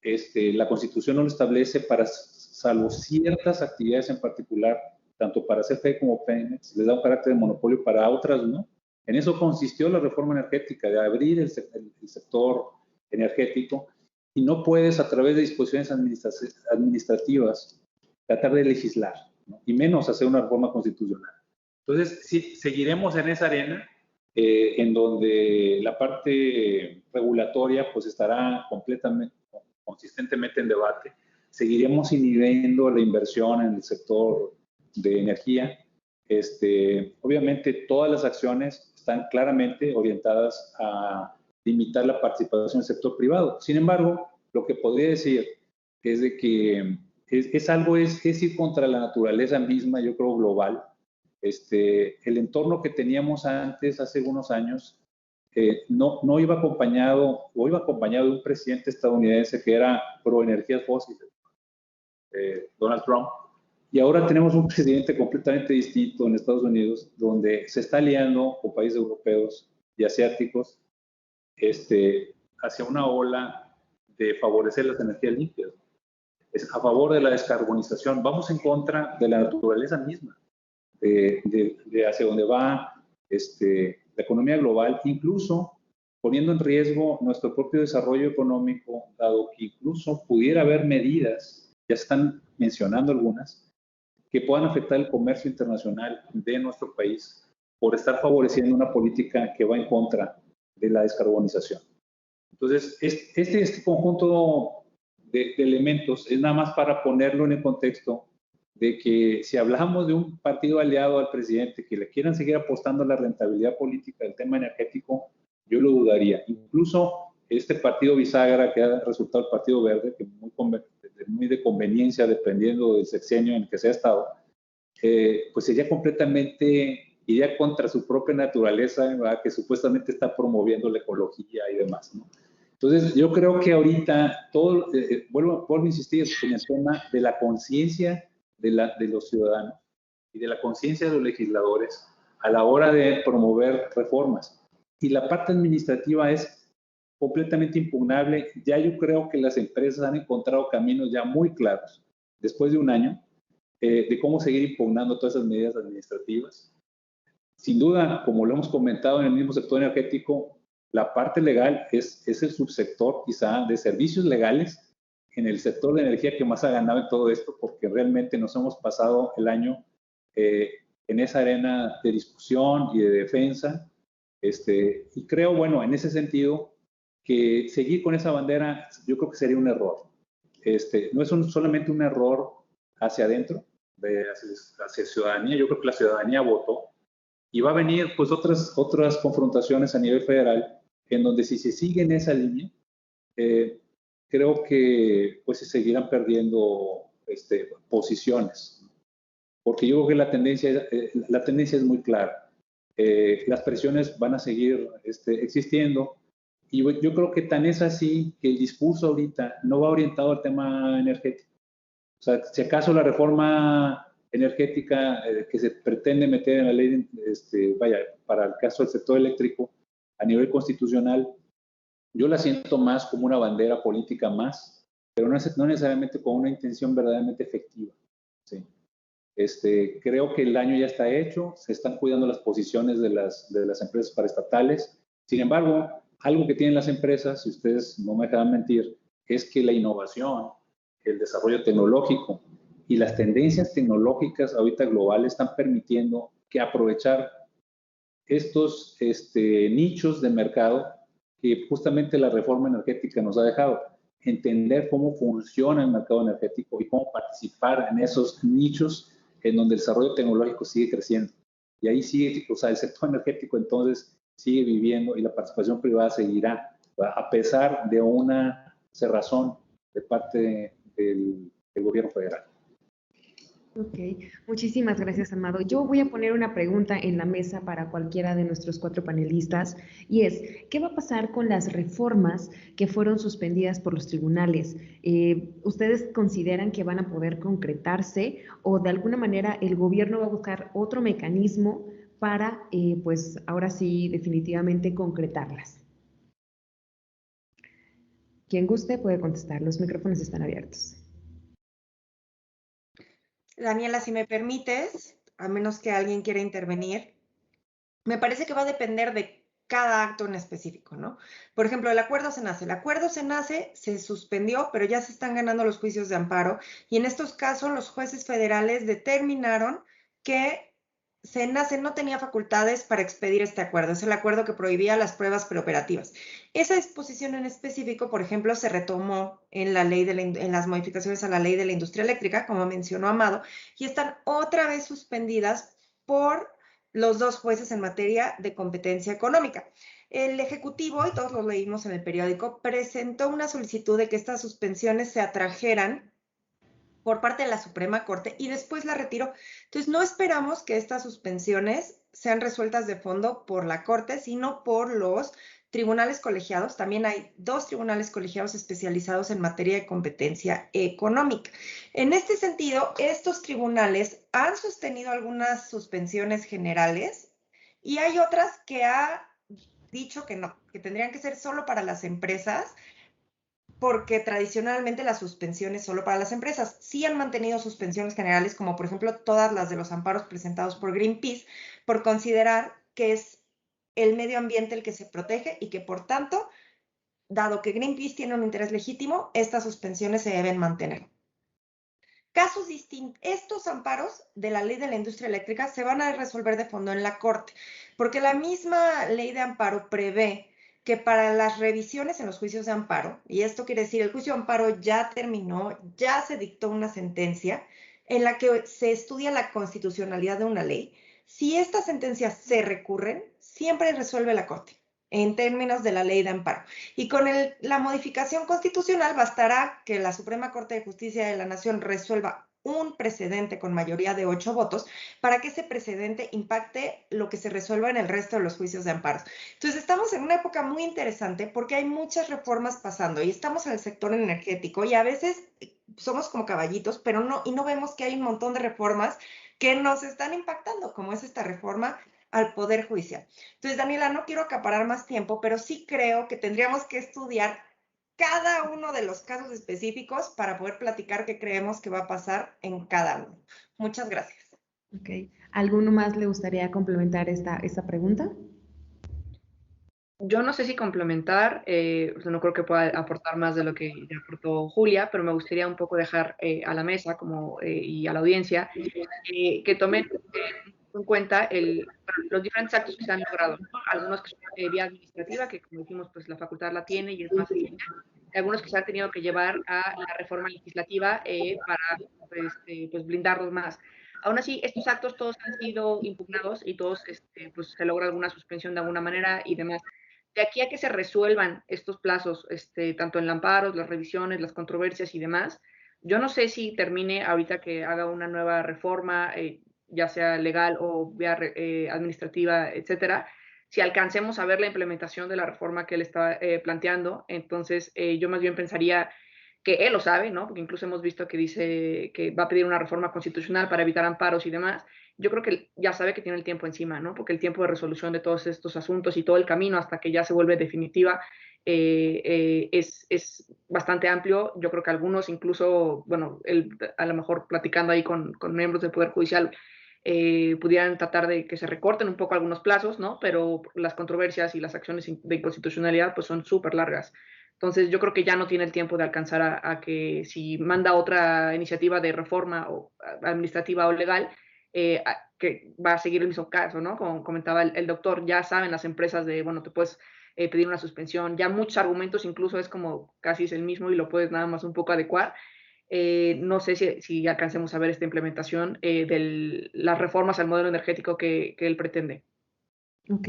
la Constitución no lo establece salvo ciertas actividades en particular, tanto para CFE como Pemex, les da un carácter de monopolio, para otras no. En eso consistió la reforma energética, de abrir el sector energético, y no puedes, a través de disposiciones administrativas, tratar de legislar, ¿no? Y menos hacer una reforma constitucional. Entonces, sí, seguiremos en esa arena, en donde la parte regulatoria pues estará consistentemente en debate. Seguiremos inhibiendo la inversión en el sector de energía. Obviamente todas las acciones están claramente orientadas a limitar la participación del sector privado. Sin embargo, lo que podría decir es de que es ir contra la naturaleza misma, yo creo, global. El entorno que teníamos antes, hace algunos años, no iba acompañado, o iba acompañado de un presidente estadounidense que era pro energías fósiles, Donald Trump, y ahora tenemos un presidente completamente distinto en Estados Unidos, donde se está aliando con países europeos y asiáticos hacia una ola de favorecer las energías limpias. Es a favor de la descarbonización. Vamos en contra de la naturaleza misma, de hacia donde va la economía global, incluso poniendo en riesgo nuestro propio desarrollo económico, dado que incluso pudiera haber medidas, ya están mencionando algunas, que puedan afectar el comercio internacional de nuestro país por estar favoreciendo una política que va en contra de la descarbonización. Entonces, este conjunto de elementos es nada más para ponerlo en el contexto de que si hablamos de un partido aliado al presidente que le quieran seguir apostando a la rentabilidad política del tema energético, yo lo dudaría. Incluso este partido bisagra que ha resultado el Partido Verde, que muy de conveniencia dependiendo del sexenio en el que se ha estado, pues sería iría contra su propia naturaleza, ¿verdad? Que supuestamente está promoviendo la ecología y demás, ¿no? Entonces, yo creo que ahorita vuelvo a insistir en el tema de la conciencia de los ciudadanos y de la conciencia de los legisladores a la hora de promover reformas. Y la parte administrativa es completamente impugnable. Ya yo creo que las empresas han encontrado caminos ya muy claros, después de un año, de cómo seguir impugnando todas esas medidas administrativas. Sin duda, como lo hemos comentado en el mismo sector energético, la parte legal es el subsector quizá de servicios legales en el sector de energía que más ha ganado en todo esto, porque realmente nos hemos pasado el año en esa arena de discusión y de defensa. Y creo, bueno, en ese sentido, que seguir con esa bandera yo creo que sería un error. No es solamente un error hacia adentro, hacia ciudadanía. Yo creo que la ciudadanía votó y va a venir pues otras confrontaciones a nivel federal en donde si se sigue en esa línea, creo que pues se seguirán perdiendo posiciones, porque yo creo que la tendencia es muy clara. Las presiones van a seguir existiendo, y yo creo que tan es así que el discurso ahorita no va orientado al tema energético. O sea, si acaso la reforma energética que se pretende meter en la ley, para el caso del sector eléctrico, a nivel constitucional, yo la siento más como una bandera política más, pero no necesariamente con una intención verdaderamente efectiva. ¿Sí? Creo que el daño ya está hecho, se están cuidando las posiciones de las empresas paraestatales. Sin embargo, algo que tienen las empresas, si ustedes no me dejan mentir, es que la innovación, el desarrollo tecnológico y las tendencias tecnológicas ahorita globales están permitiendo que aprovechar estos nichos de mercado que justamente la reforma energética nos ha dejado. Entender cómo funciona el mercado energético y cómo participar en esos nichos en donde el desarrollo tecnológico sigue creciendo. Y ahí sigue, o sea, el sector energético entonces sigue viviendo y la participación privada seguirá, a pesar de una cerrazón de parte del gobierno federal. Ok, muchísimas gracias, Amado. Yo voy a poner una pregunta en la mesa para cualquiera de nuestros 4 panelistas, y es, ¿qué va a pasar con las reformas que fueron suspendidas por los tribunales? ¿Ustedes consideran que van a poder concretarse o de alguna manera el gobierno va a buscar otro mecanismo para, pues ahora sí, definitivamente concretarlas? Quien guste puede contestar, los micrófonos están abiertos. Daniela, si me permites, a menos que alguien quiera intervenir, me parece que va a depender de cada acto en específico, ¿no? Por ejemplo, el acuerdo SENACE. El acuerdo SENACE se suspendió, pero ya se están ganando los juicios de amparo y en estos casos los jueces federales determinaron que SENACE no tenía facultades para expedir este acuerdo. Es el acuerdo que prohibía las pruebas preoperativas. Esa disposición en específico, por ejemplo, se retomó en la ley en las modificaciones a la ley de la industria eléctrica, como mencionó Amado, y están otra vez suspendidas por los dos jueces en materia de competencia económica. El Ejecutivo, y todos lo leímos en el periódico, presentó una solicitud de que estas suspensiones se atrajeran por parte de la Suprema Corte y después la retiró. Entonces, no esperamos que estas suspensiones sean resueltas de fondo por la Corte, sino por los tribunales colegiados. También hay 2 tribunales colegiados especializados en materia de competencia económica. En este sentido, estos tribunales han sostenido algunas suspensiones generales y hay otras que ha dicho que no, que tendrían que ser solo para las empresas, porque tradicionalmente la suspensión es solo para las empresas. Sí han mantenido suspensiones generales, como por ejemplo todas las de los amparos presentados por Greenpeace, por considerar que es el medio ambiente el que se protege y que por tanto, dado que Greenpeace tiene un interés legítimo, estas suspensiones se deben mantener. Casos distintos, estos amparos de la ley de la industria eléctrica se van a resolver de fondo en la Corte, porque la misma ley de amparo prevé que para las revisiones en los juicios de amparo, y esto quiere decir el juicio de amparo ya terminó, ya se dictó una sentencia en la que se estudia la constitucionalidad de una ley, si estas sentencias se recurren, siempre resuelve la Corte en términos de la ley de amparo. Y con la modificación constitucional bastará que la Suprema Corte de Justicia de la Nación resuelva un precedente con mayoría de 8 votos para que ese precedente impacte lo que se resuelva en el resto de los juicios de amparos. Entonces estamos en una época muy interesante porque hay muchas reformas pasando y estamos en el sector energético y a veces somos como caballitos, pero no vemos que hay un montón de reformas que nos están impactando, como es esta reforma al Poder Judicial. Entonces, Daniela, no quiero acaparar más tiempo, pero sí creo que tendríamos que estudiar cada uno de los casos específicos para poder platicar qué creemos que va a pasar en cada uno. Muchas gracias. Ok. ¿Alguno más le gustaría complementar esta pregunta? Yo no sé si complementar, no creo que pueda aportar más de lo que ya aportó Julia, pero me gustaría un poco dejar a la mesa y a la audiencia que tomen en cuenta los diferentes actos que se han logrado, ¿no? Algunos que son vía administrativa, que como dijimos, pues la facultad la tiene y es más sencilla, algunos que se han tenido que llevar a la reforma legislativa para pues blindarlos más. Aún así, estos actos todos han sido impugnados y todos pues se logra alguna suspensión de alguna manera y demás. De aquí a que se resuelvan estos plazos, tanto en amparos, las revisiones, las controversias y demás, yo no sé si termine ahorita que haga una nueva reforma, ya sea legal o vía administrativa, etcétera, si alcancemos a ver la implementación de la reforma que él está planteando. Entonces, yo más bien pensaría que él lo sabe, ¿no? Porque incluso hemos visto que dice que va a pedir una reforma constitucional para evitar amparos y demás. Yo creo que ya sabe que tiene el tiempo encima, ¿no? Porque el tiempo de resolución de todos estos asuntos y todo el camino hasta que ya se vuelve definitiva es bastante amplio. Yo creo que algunos incluso, bueno, él a lo mejor platicando ahí con miembros del Poder Judicial, pudieran tratar de que se recorten un poco algunos plazos, ¿no? Pero las controversias y las acciones de inconstitucionalidad pues son súper largas. Entonces yo creo que ya no tiene el tiempo de alcanzar a que si manda otra iniciativa de reforma o administrativa o legal, que va a seguir el mismo caso, ¿no? Como comentaba el doctor, ya saben las empresas de, bueno, te puedes pedir una suspensión, ya muchos argumentos incluso es como casi es el mismo y lo puedes nada más un poco adecuar. No sé si alcancemos a ver esta implementación de las reformas al modelo energético que él pretende. Ok.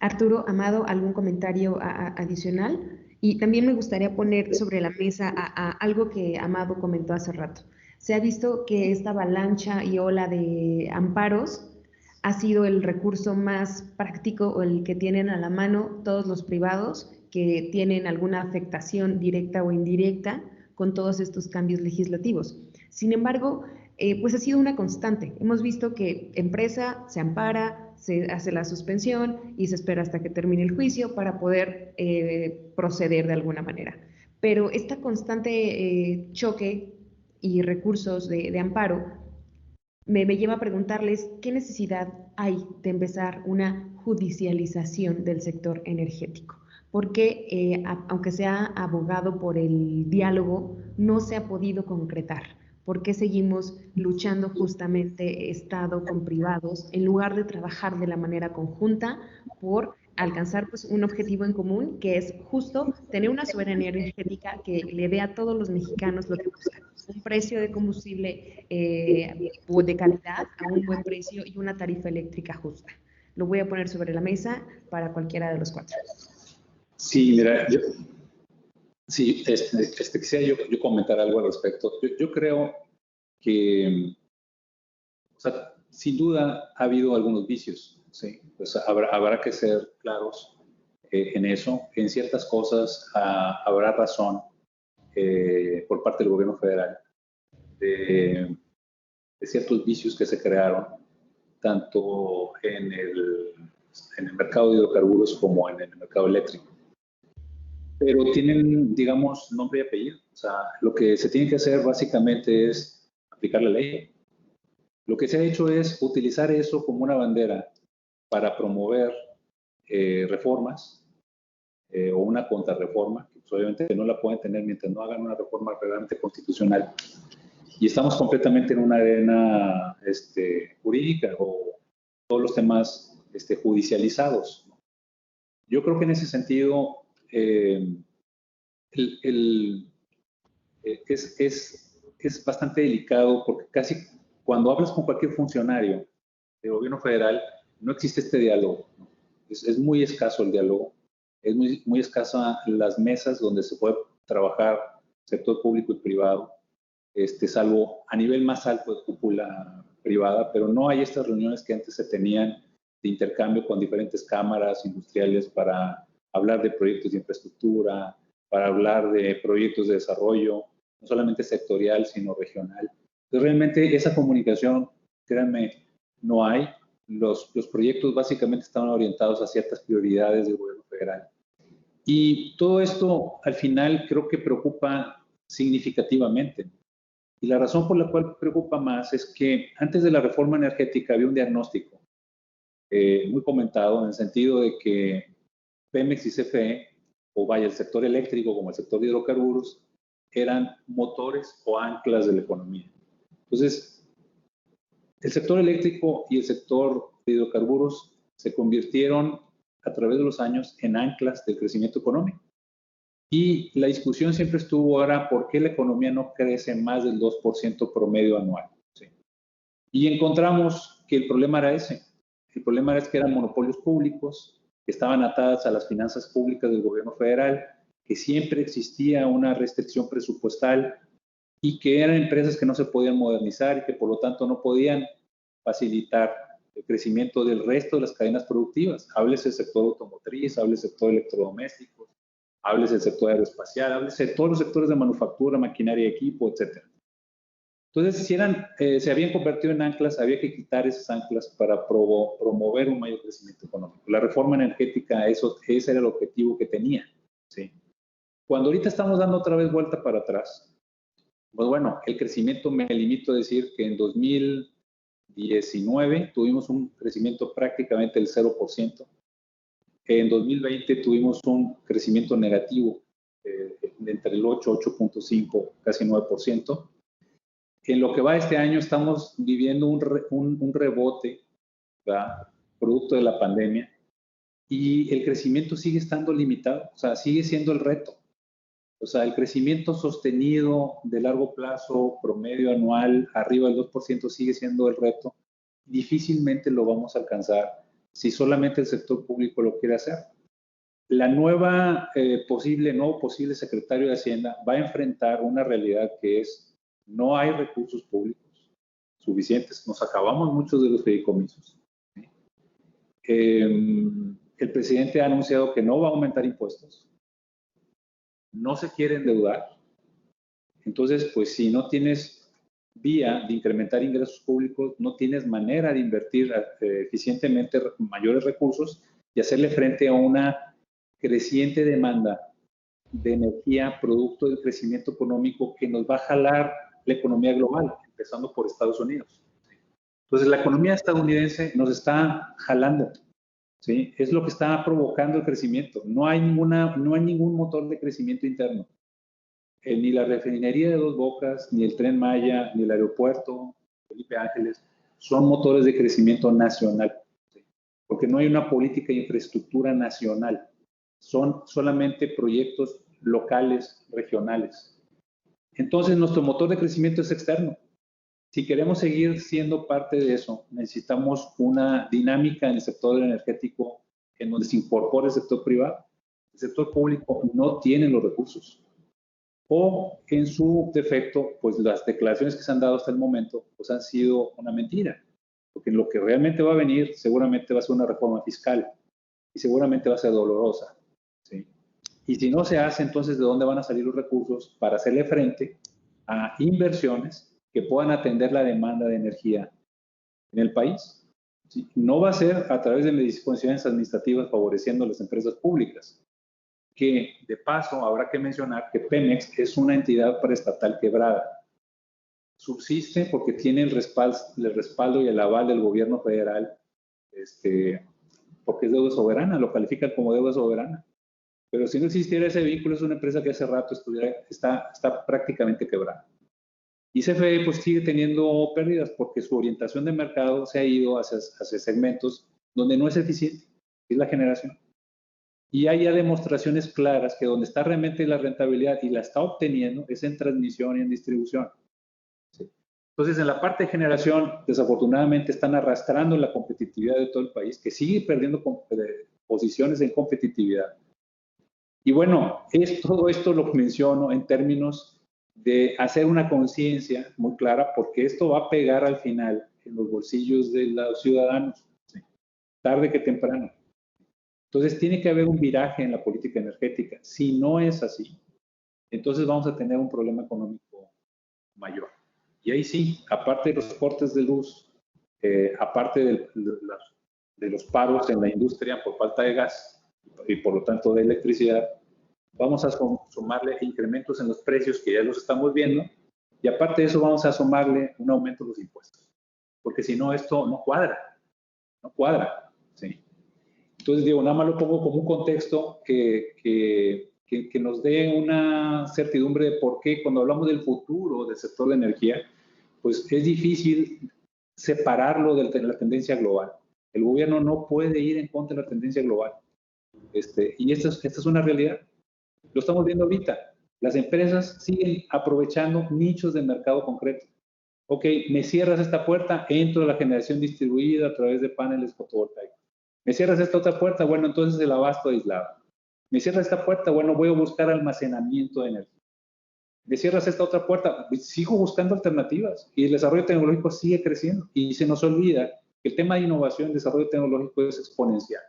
Arturo, Amado, ¿algún comentario adicional? Y también me gustaría poner sobre la mesa algo que Amado comentó hace rato. Se ha visto que esta avalancha y ola de amparos ha sido el recurso más práctico o el que tienen a la mano todos los privados que tienen alguna afectación directa o indirecta con todos estos cambios legislativos. Sin embargo, pues ha sido una constante. Hemos visto que empresa se ampara, se hace la suspensión y se espera hasta que termine el juicio para poder proceder de alguna manera. Pero esta constante choque y recursos de amparo me lleva a preguntarles qué necesidad hay de empezar una judicialización del sector energético. Porque aunque se ha abogado por el diálogo, no se ha podido concretar. ¿Por qué seguimos luchando justamente Estado con privados en lugar de trabajar de la manera conjunta por alcanzar pues, un objetivo en común, que es justo tener una soberanía energética que le dé a todos los mexicanos lo que buscan? Un precio de combustible de calidad a un buen precio y una tarifa eléctrica justa. Lo voy a poner sobre la mesa para cualquiera de los cuatro. Sí, mira, quisiera yo comentar algo al respecto. Yo creo que, o sea, sin duda ha habido algunos vicios, ¿sí? Pues habrá que ser claros en eso. En ciertas cosas habrá razón por parte del gobierno federal de ciertos vicios que se crearon, tanto en el mercado de hidrocarburos como en el mercado eléctrico. Pero tienen, digamos, nombre y apellido. O sea, lo que se tiene que hacer básicamente es aplicar la ley. Lo que se ha hecho es utilizar eso como una bandera para promover reformas o una contrarreforma, que pues, obviamente no la pueden tener mientras no hagan una reforma realmente constitucional. Y estamos completamente en una arena jurídica o todos los temas judicializados. Yo creo que en ese sentido es bastante delicado porque casi cuando hablas con cualquier funcionario del gobierno federal no existe este diálogo, ¿no? Es muy escaso el diálogo, es muy escasa las mesas donde se puede trabajar sector público y privado, salvo a nivel más alto de cúpula privada, pero no hay estas reuniones que antes se tenían de intercambio con diferentes cámaras industriales para hablar de proyectos de infraestructura, para hablar de proyectos de desarrollo, no solamente sectorial, sino regional. Entonces, realmente esa comunicación, créanme, no hay. Los proyectos básicamente estaban orientados a ciertas prioridades del gobierno federal. Y todo esto, al final, creo que preocupa significativamente. Y la razón por la cual preocupa más es que antes de la reforma energética había un diagnóstico muy comentado en el sentido de que Pemex y CFE, o vaya el sector eléctrico como el sector de hidrocarburos, eran motores o anclas de la economía. Entonces, el sector eléctrico y el sector de hidrocarburos se convirtieron a través de los años en anclas del crecimiento económico. Y la discusión siempre estuvo ahora por qué la economía no crece más del 2% promedio anual. ¿Sí? Y encontramos que el problema era ese. El problema era que eran monopolios públicos, que estaban atadas a las finanzas públicas del gobierno federal, que siempre existía una restricción presupuestal y que eran empresas que no se podían modernizar y que por lo tanto no podían facilitar el crecimiento del resto de las cadenas productivas. Háblese del sector automotriz, háblese del sector electrodoméstico, háblese del sector aeroespacial, háblese de todos los sectores de manufactura, maquinaria y equipo, etc. Entonces, si se habían convertido en anclas, había que quitar esas anclas para promover un mayor crecimiento económico. La reforma energética, ese era el objetivo que tenía. ¿Sí? Cuando ahorita estamos dando otra vez vuelta para atrás, pues bueno, el crecimiento me limito a decir que en 2019 tuvimos un crecimiento prácticamente del 0%. En 2020 tuvimos un crecimiento negativo entre el 8, 8.5, casi 9%. En lo que va este año estamos viviendo un rebote, ¿verdad? Producto de la pandemia, y el crecimiento sigue estando limitado, o sea, sigue siendo el reto. O sea, el crecimiento sostenido de largo plazo, promedio anual, arriba del 2%, sigue siendo el reto. Difícilmente lo vamos a alcanzar si solamente el sector público lo quiere hacer. La nuevo posible secretario de Hacienda va a enfrentar una realidad que es no hay recursos públicos suficientes. Nos acabamos muchos de los fideicomisos. ¿Sí? El presidente ha anunciado que no va a aumentar impuestos. No se quiere endeudar. Entonces, pues si no tienes vía de incrementar ingresos públicos, no tienes manera de invertir eficientemente mayores recursos y hacerle frente a una creciente demanda de energía producto del crecimiento económico que nos va a jalar la economía global, empezando por Estados Unidos. Entonces, la economía estadounidense nos está jalando, ¿sí? Es lo que está provocando el crecimiento. No hay ningún motor de crecimiento interno. Ni la refinería de Dos Bocas, ni el Tren Maya, ni el aeropuerto Felipe Ángeles son motores de crecimiento nacional, ¿sí? Porque no hay una política de infraestructura nacional. Son solamente proyectos locales, regionales. Entonces, nuestro motor de crecimiento es externo. Si queremos seguir siendo parte de eso, necesitamos una dinámica en el sector energético en donde se incorpore el sector privado. El sector público no tiene los recursos. O, en su defecto, pues las declaraciones que se han dado hasta el momento pues han sido una mentira. Porque lo que realmente va a venir seguramente va a ser una reforma fiscal y seguramente va a ser dolorosa, ¿sí? Y si no se hace, entonces, ¿de dónde van a salir los recursos para hacerle frente a inversiones que puedan atender la demanda de energía en el país? ¿Sí? No va a ser a través de disposiciones administrativas favoreciendo a las empresas públicas, que de paso habrá que mencionar que Pemex es una entidad paraestatal quebrada. Subsiste porque tiene el respaldo y el aval del gobierno federal, porque es deuda soberana, lo califican como deuda soberana. Pero si no existiera ese vínculo, es una empresa que hace rato está prácticamente quebrada. Y CFE pues sigue teniendo pérdidas porque su orientación de mercado se ha ido hacia segmentos donde no es eficiente, es la generación. Y hay ya demostraciones claras que donde está realmente la rentabilidad y la está obteniendo es en transmisión y en distribución. ¿Sí? Entonces, en la parte de generación, desafortunadamente están arrastrando la competitividad de todo el país, que sigue perdiendo posiciones en competitividad. Y bueno, todo esto lo menciono en términos de hacer una conciencia muy clara, porque esto va a pegar al final en los bolsillos de los ciudadanos, ¿sí? Tarde que temprano. Entonces tiene que haber un viraje en la política energética. Si no es así, entonces vamos a tener un problema económico mayor. Y ahí sí, aparte de los cortes de luz, aparte de los paros en la industria por falta de gas y por lo tanto de electricidad, vamos a sumarle incrementos en los precios que ya los estamos viendo, y aparte de eso vamos a sumarle un aumento de los impuestos, porque si no esto no cuadra, ¿sí? Entonces digo, nada más lo pongo como un contexto que nos dé una certidumbre de por qué cuando hablamos del futuro del sector de energía, pues es difícil separarlo de la tendencia global. El gobierno no puede ir en contra de la tendencia global, y esta es una realidad. Lo estamos viendo ahorita. Las empresas siguen aprovechando nichos de mercado concreto. Ok, me cierras esta puerta, entro a la generación distribuida a través de paneles fotovoltaicos. Me cierras esta otra puerta, bueno, entonces el abasto aislado. Me cierras esta puerta, bueno, voy a buscar almacenamiento de energía. Me cierras esta otra puerta, sigo buscando alternativas y el desarrollo tecnológico sigue creciendo. Y se nos olvida que el tema de innovación y desarrollo tecnológico es exponencial.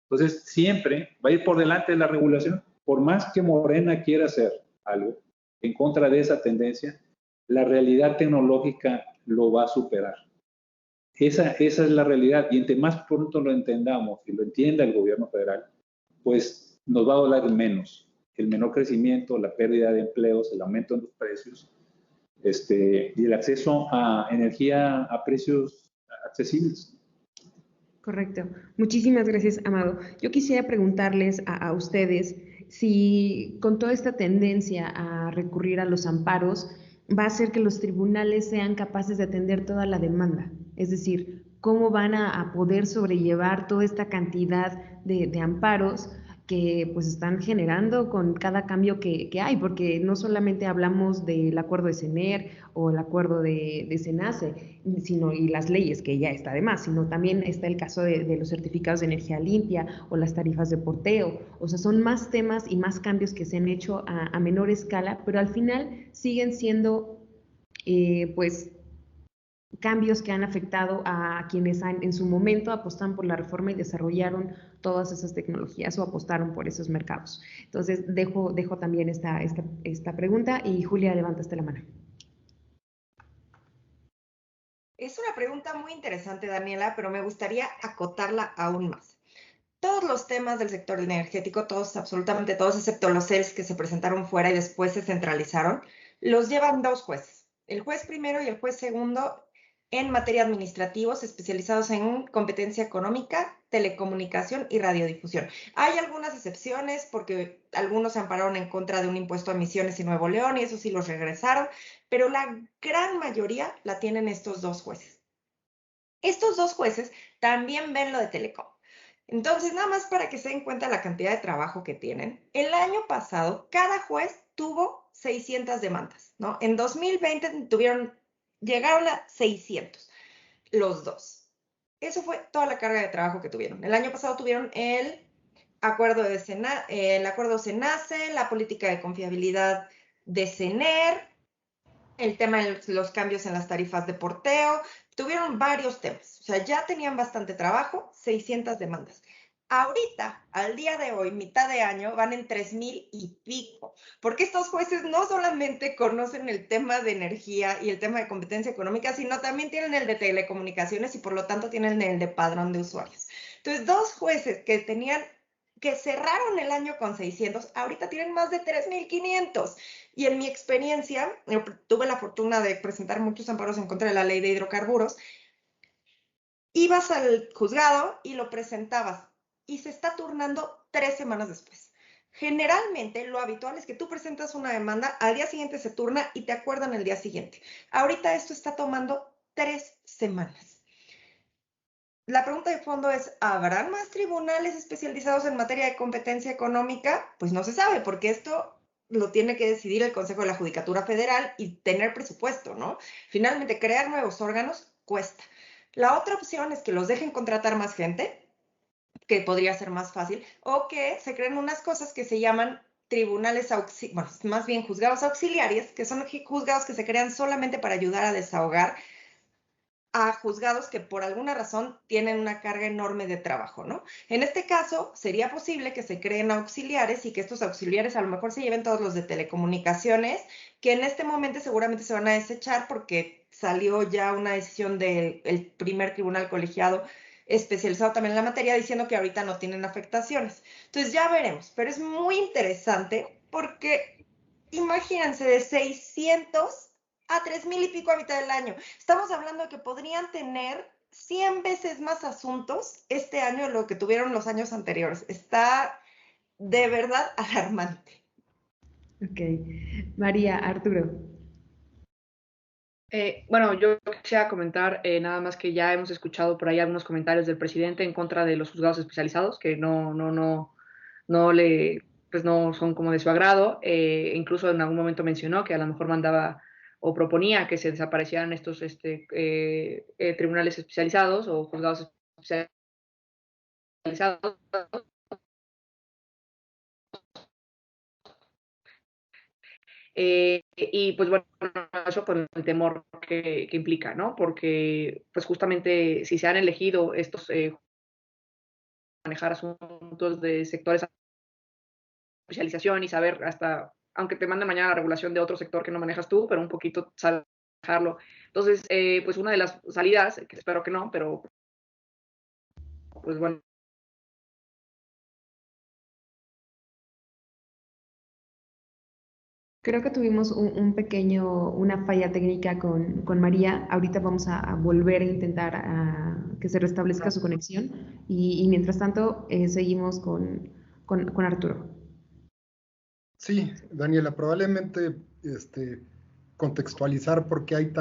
Entonces, siempre va a ir por delante de la regulación. Por más que Morena quiera hacer algo en contra de esa tendencia, la realidad tecnológica lo va a superar. Esa es la realidad, y entre más pronto lo entendamos y lo entienda el gobierno federal, pues nos va a doler menos el menor crecimiento, la pérdida de empleos, el aumento en los precios, y el acceso a energía a precios accesibles. Correcto. Muchísimas gracias, Amado. Yo quisiera preguntarles a ustedes si con toda esta tendencia a recurrir a los amparos va a hacer que los tribunales sean capaces de atender toda la demanda. Es decir, cómo van a poder sobrellevar toda esta cantidad de amparos que pues están generando con cada cambio que hay, porque no solamente hablamos del acuerdo de CENER o el acuerdo de SENACE, y las leyes, que ya está de más, sino también está el caso de los certificados de energía limpia o las tarifas de porteo. O sea, son más temas y más cambios que se han hecho a menor escala, pero al final siguen siendo pues cambios que han afectado a quienes en su momento apostaron por la reforma y desarrollaron todas esas tecnologías o apostaron por esos mercados. Entonces, dejo también esta pregunta, y Julia, levantaste la mano. Es una pregunta muy interesante, Daniela, pero me gustaría acotarla aún más. Todos los temas del sector energético, todos, absolutamente todos, excepto los CELS que se presentaron fuera y después se centralizaron, los llevan dos jueces, el juez primero y el juez segundo en materia administrativos especializados en competencia económica, telecomunicación y radiodifusión. Hay algunas excepciones porque algunos se ampararon en contra de un impuesto a emisiones en Nuevo León y eso sí los regresaron, pero la gran mayoría la tienen estos dos jueces. Estos dos jueces también ven lo de Telecom. Entonces, nada más para que se den cuenta la cantidad de trabajo que tienen, el año pasado cada juez tuvo 600 demandas, ¿no? En 2020 llegaron a 600, los dos. Eso fue toda la carga de trabajo que tuvieron. El año pasado tuvieron el acuerdo SENACE, la política de confiabilidad de CENER, el tema de los cambios en las tarifas de porteo, tuvieron varios temas. O sea, ya tenían bastante trabajo, 600 demandas. Ahorita, al día de hoy, mitad de año, van en 3,000 y pico, porque estos jueces no solamente conocen el tema de energía y el tema de competencia económica, sino también tienen el de telecomunicaciones y por lo tanto tienen el de padrón de usuarios. Entonces, dos jueces que cerraron el año con 600, ahorita tienen más de 3,500. Y en mi experiencia, tuve la fortuna de presentar muchos amparos en contra de la ley de hidrocarburos, ibas al juzgado y lo presentabas y se está turnando 3 semanas después. Generalmente lo habitual es que tú presentas una demanda, al día siguiente se turna y te acuerdan el día siguiente. Ahorita esto está tomando 3 semanas. La pregunta de fondo es, ¿habrán más tribunales especializados en materia de competencia económica? Pues no se sabe, porque esto lo tiene que decidir el Consejo de la Judicatura Federal y tener presupuesto, ¿no? Finalmente, crear nuevos órganos cuesta. La otra opción es que los dejen contratar más gente, que podría ser más fácil, o que se creen unas cosas que se llaman tribunales bueno, más bien juzgados auxiliares, que son juzgados que se crean solamente para ayudar a desahogar a juzgados que por alguna razón tienen una carga enorme de trabajo, ¿no? En este caso, sería posible que se creen auxiliares y que estos auxiliares a lo mejor se lleven todos los de telecomunicaciones, que en este momento seguramente se van a desechar porque salió ya una decisión del primer tribunal colegiado especializado también en la materia diciendo que ahorita no tienen afectaciones. Entonces ya veremos, pero es muy interesante porque imagínense de 600 a 3,000 y pico a mitad del año. Estamos hablando de que podrían tener 100 veces más asuntos este año de lo que tuvieron los años anteriores. Está de verdad alarmante. Ok. María, Arturo. Bueno, yo quisiera comentar nada más que ya hemos escuchado por ahí algunos comentarios del presidente en contra de los juzgados especializados, que pues no son como de su agrado. Incluso en algún momento mencionó que a lo mejor mandaba o proponía que se desaparecieran estos tribunales especializados o juzgados especializados. Y pues bueno, eso por el temor que implica, ¿no? Porque pues justamente si se han elegido estos manejar asuntos de sectores de especialización y saber hasta, aunque te manden mañana la regulación de otro sector que no manejas tú, pero un poquito saber manejarlo. Entonces, pues una de las salidas, que espero que no, pero pues bueno. Creo que tuvimos una falla técnica con María. Ahorita vamos a volver a intentar que se restablezca su conexión y mientras tanto seguimos con Arturo. Sí, Daniela, probablemente contextualizar por qué hay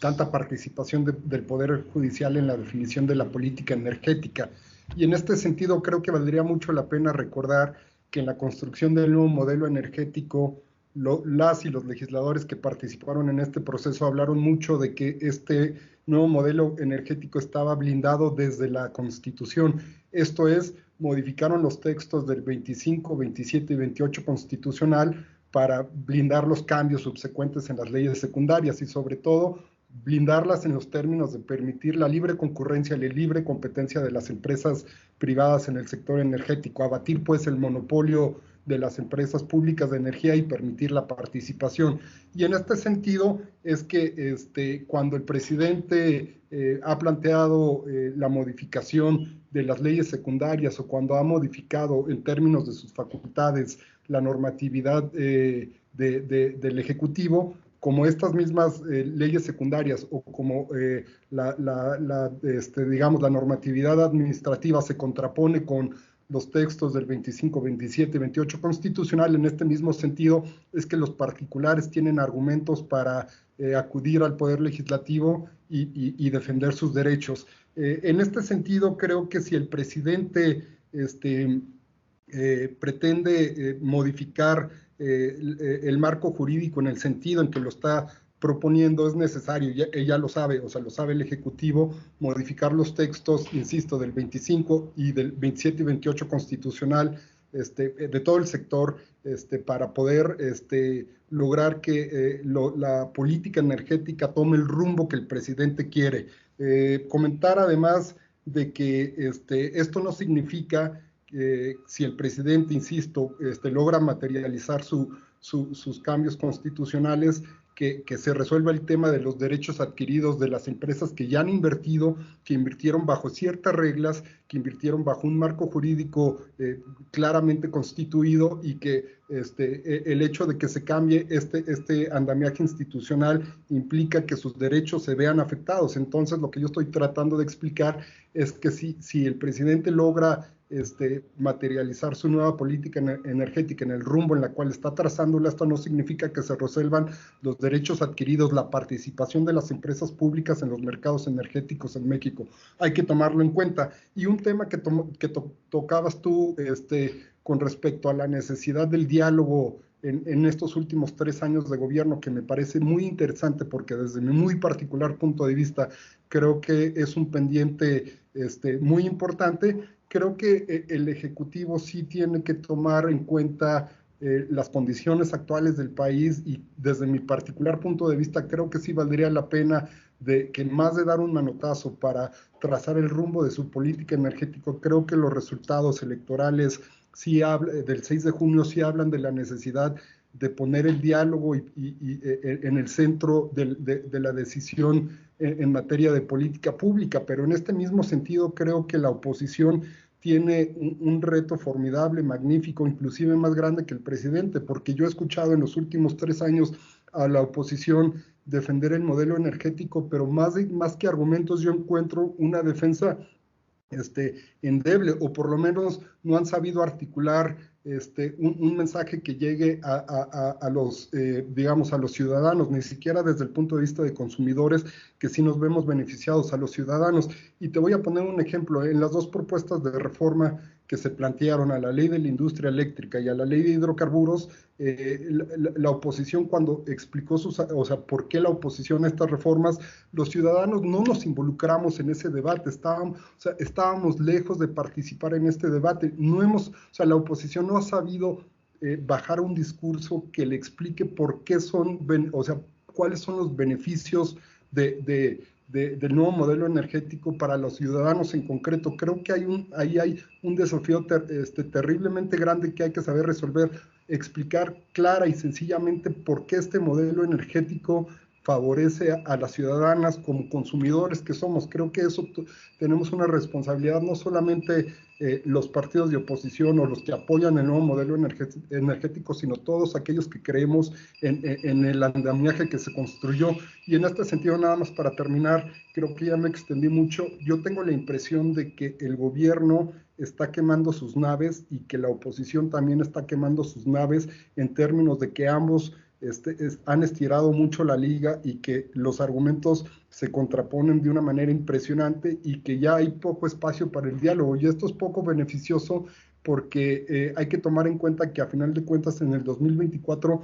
tanta participación del Poder Judicial en la definición de la política energética. Y en este sentido creo que valdría mucho la pena recordar que en la construcción del nuevo modelo energético, las y los legisladores que participaron en este proceso hablaron mucho de que este nuevo modelo energético estaba blindado desde la Constitución. Esto es, modificaron los textos del 25, 27 y 28 constitucional para blindar los cambios subsecuentes en las leyes secundarias y sobre todo blindarlas en los términos de permitir la libre concurrencia y la libre competencia de las empresas privadas en el sector energético, abatir pues el monopolio de las empresas públicas de energía y permitir la participación. Y en este sentido es que cuando el presidente ha planteado la modificación de las leyes secundarias o cuando ha modificado en términos de sus facultades la normatividad del Ejecutivo, como estas mismas leyes secundarias o como digamos, la normatividad administrativa se contrapone con los textos del 25, 27 y 28 constitucional, en este mismo sentido es que los particulares tienen argumentos para acudir al Poder Legislativo y defender sus derechos. En este sentido, creo que si el presidente pretende modificar el marco jurídico en el sentido en que lo está proponiendo, es necesario, ella lo sabe, o sea, lo sabe el Ejecutivo, modificar los textos, insisto, del 25 y del 27 y 28 constitucional, de todo el sector, para poder lograr que la política energética tome el rumbo que el presidente quiere. Comentar además de que esto no significa si el presidente, insisto, logra materializar sus cambios constitucionales, que se resuelva el tema de los derechos adquiridos de las empresas que ya han invertido, que invirtieron bajo ciertas reglas, que invirtieron bajo un marco jurídico claramente constituido y que el hecho de que se cambie este andamiaje institucional implica que sus derechos se vean afectados. Entonces, lo que yo estoy tratando de explicar es que si el presidente logra materializar su nueva política energética en el rumbo en la cual está trazándola, esto no significa que se resuelvan los derechos adquiridos, la participación de las empresas públicas en los mercados energéticos en México. Hay que tomarlo en cuenta. Y un tema que tocabas tú con respecto a la necesidad del diálogo en estos últimos 3 años de gobierno, que me parece muy interesante porque desde mi muy particular punto de vista creo que es un pendiente muy importante. Creo que el Ejecutivo sí tiene que tomar en cuenta las condiciones actuales del país y desde mi particular punto de vista creo que sí valdría la pena que más de dar un manotazo para trazar el rumbo de su política energética, creo que los resultados electorales del 6 de junio sí hablan de la necesidad de poner el diálogo en el centro de la decisión en materia de política pública, pero en este mismo sentido creo que la oposición tiene un reto formidable, magnífico, inclusive más grande que el presidente, porque yo he escuchado en los últimos 3 años a la oposición defender el modelo energético, pero más que argumentos yo encuentro una defensa endeble, o por lo menos no han sabido articular un mensaje que llegue a los, digamos, a los ciudadanos, ni siquiera desde el punto de vista de consumidores, que sí nos vemos beneficiados a los ciudadanos. Y te voy a poner un ejemplo, en las 2 propuestas de reforma que se plantearon a la ley de la industria eléctrica y a la ley de hidrocarburos, la oposición cuando explicó por qué la oposición a estas reformas, los ciudadanos no nos involucramos en ese debate, estábamos lejos de participar en este debate, la oposición no ha sabido bajar un discurso que le explique por qué cuáles son los beneficios del nuevo modelo energético para los ciudadanos en concreto. Creo que ahí hay un desafío terriblemente grande que hay que saber resolver, explicar clara y sencillamente por qué este modelo energético favorece a las ciudadanas como consumidores que somos. Creo que eso tenemos una responsabilidad, no solamente los partidos de oposición o los que apoyan el nuevo modelo energético, sino todos aquellos que creemos en el andamiaje que se construyó. Y en este sentido, nada más para terminar, creo que ya me extendí mucho, yo tengo la impresión de que el gobierno está quemando sus naves y que la oposición también está quemando sus naves en términos de que ambos han estirado mucho la liga y que los argumentos se contraponen de una manera impresionante y que ya hay poco espacio para el diálogo, y esto es poco beneficioso porque hay que tomar en cuenta que a final de cuentas en el 2024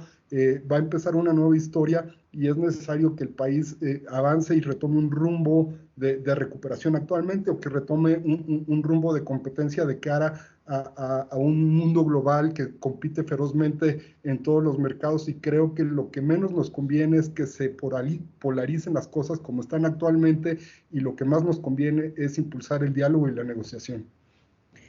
va a empezar una nueva historia y es necesario que el país avance y retome un rumbo de recuperación actualmente, o que retome un rumbo de competencia de cara a un mundo global que compite ferozmente en todos los mercados, y creo que lo que menos nos conviene es que se polaricen las cosas como están actualmente, y lo que más nos conviene es impulsar el diálogo y la negociación.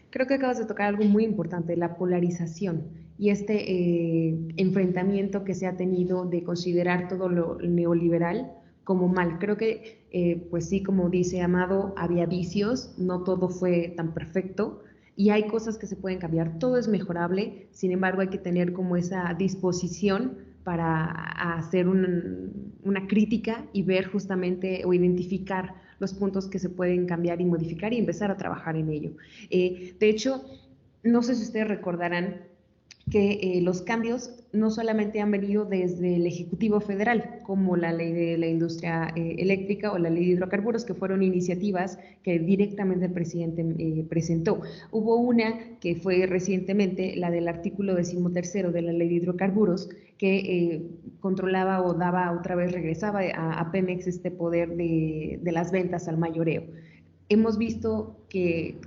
Creo que acabas de tocar algo muy importante, la polarización. y este enfrentamiento que se ha tenido de considerar todo lo neoliberal como mal. Creo que, pues sí, como dice Amado, había vicios, no todo fue tan perfecto y hay cosas que se pueden cambiar, todo es mejorable, sin embargo hay que tener como esa disposición para hacer una crítica y ver justamente o identificar los puntos que se pueden cambiar y modificar y empezar a trabajar en ello. De hecho, no sé si ustedes recordarán que los cambios no solamente han venido desde el Ejecutivo Federal, como la ley de la industria eléctrica o la ley de hidrocarburos, que fueron iniciativas que directamente el presidente presentó. Hubo una que fue recientemente, la del artículo 13 de la ley de hidrocarburos, que controlaba o daba otra vez, regresaba a Pemex este poder de las ventas al mayoreo. Hemos visto que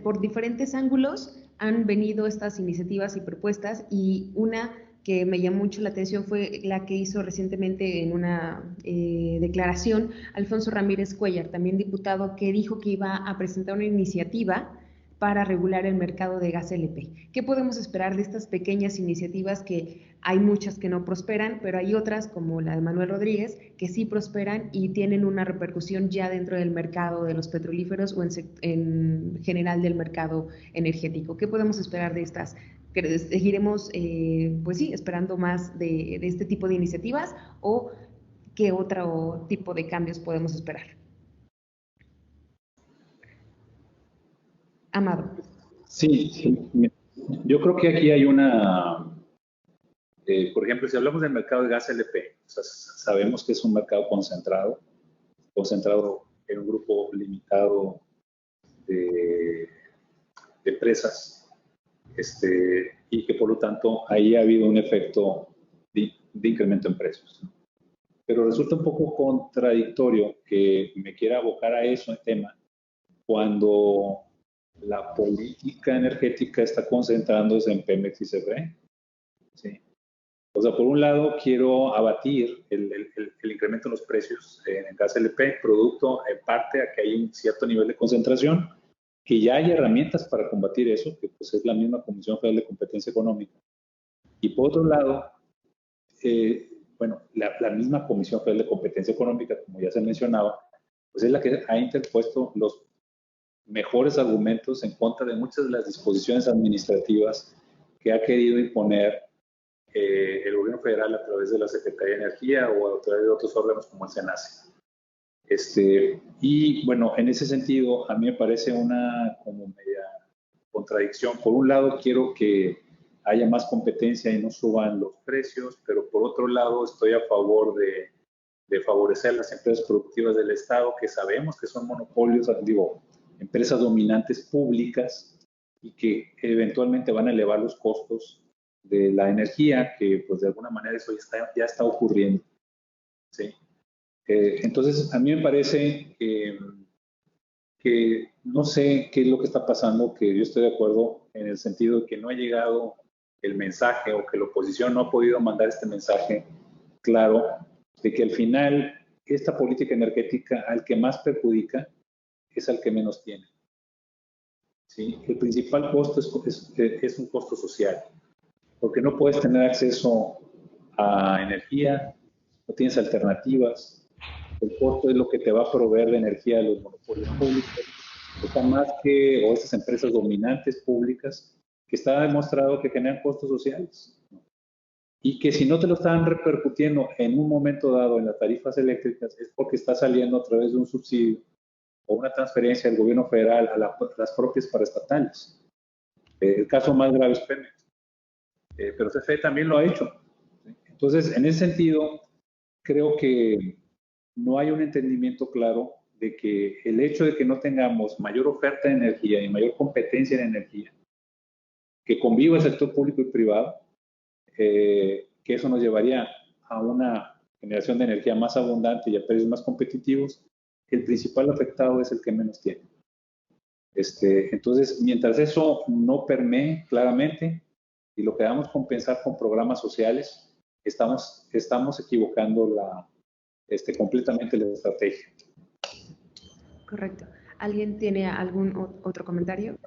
por diferentes ángulos han venido estas iniciativas y propuestas, y una que me llamó mucho la atención fue la que hizo recientemente en una declaración Alfonso Ramírez Cuellar, también diputado, que dijo que iba a presentar una iniciativa para regular el mercado de gas LP. ¿Qué podemos esperar de estas pequeñas iniciativas? Que hay muchas que no prosperan, pero hay otras, como la de Manuel Rodríguez, que sí prosperan y tienen una repercusión ya dentro del mercado de los petrolíferos o en general del mercado energético. ¿Qué podemos esperar de estas? ¿Seguiremos, pues sí, esperando más de este tipo de iniciativas, o qué otro tipo de cambios podemos esperar? Amado. Sí, yo creo que aquí hay por ejemplo, si hablamos del mercado de gas LP, o sea, sabemos que es un mercado concentrado en un grupo limitado de empresas, y que por lo tanto ahí ha habido un efecto de incremento en precios. Pero resulta un poco contradictorio que me quiera abocar a eso, el tema, cuando la política energética está concentrándose en Pemex y CFE. ¿Sí? O sea, por un lado, quiero abatir el incremento en los precios en gas LP, producto en parte a que hay un cierto nivel de concentración, que ya hay herramientas para combatir eso, que pues es la misma Comisión Federal de Competencia Económica. Y por otro lado, bueno, la misma Comisión Federal de Competencia Económica, como ya se mencionaba, pues es la que ha interpuesto los mejores argumentos en contra de muchas de las disposiciones administrativas que ha querido imponer el gobierno federal a través de la Secretaría de Energía o a través de otros órganos como el SENACE. Y bueno, en ese sentido, a mí me parece una como media contradicción. Por un lado, quiero que haya más competencia y no suban los precios, pero por otro lado, estoy a favor de favorecer las empresas productivas del Estado, que sabemos que son monopolios, digo, empresas dominantes públicas, y que eventualmente van a elevar los costos de la energía, que pues de alguna manera eso ya está ocurriendo. ¿Sí? Entonces, a mí me parece que no sé qué es lo que está pasando, que yo estoy de acuerdo en el sentido de que no ha llegado el mensaje, o que la oposición no ha podido mandar este mensaje claro, de que al final esta política energética al que más perjudica es al que menos tiene. ¿Sí? El principal costo es un costo social, porque no puedes tener acceso a energía, no tienes alternativas. El costo es lo que te va a proveer de energía de los monopolios públicos, o estas empresas dominantes públicas, que está demostrado que generan costos sociales, ¿no? Y que si no te lo están repercutiendo en un momento dado en las tarifas eléctricas, es porque está saliendo a través de un subsidio o una transferencia del gobierno federal a las propias paraestatales. El caso más grave es Pemex, pero CFE también lo ha hecho. Entonces, en ese sentido, creo que no hay un entendimiento claro de que el hecho de que no tengamos mayor oferta de energía y mayor competencia en energía, que conviva el sector público y privado, que eso nos llevaría a una generación de energía más abundante y a precios más competitivos, el principal afectado es el que menos tiene. Entonces, mientras eso no permee claramente y lo queramos compensar con programas sociales, estamos equivocando completamente la estrategia. Correcto. ¿Alguien tiene algún otro comentario?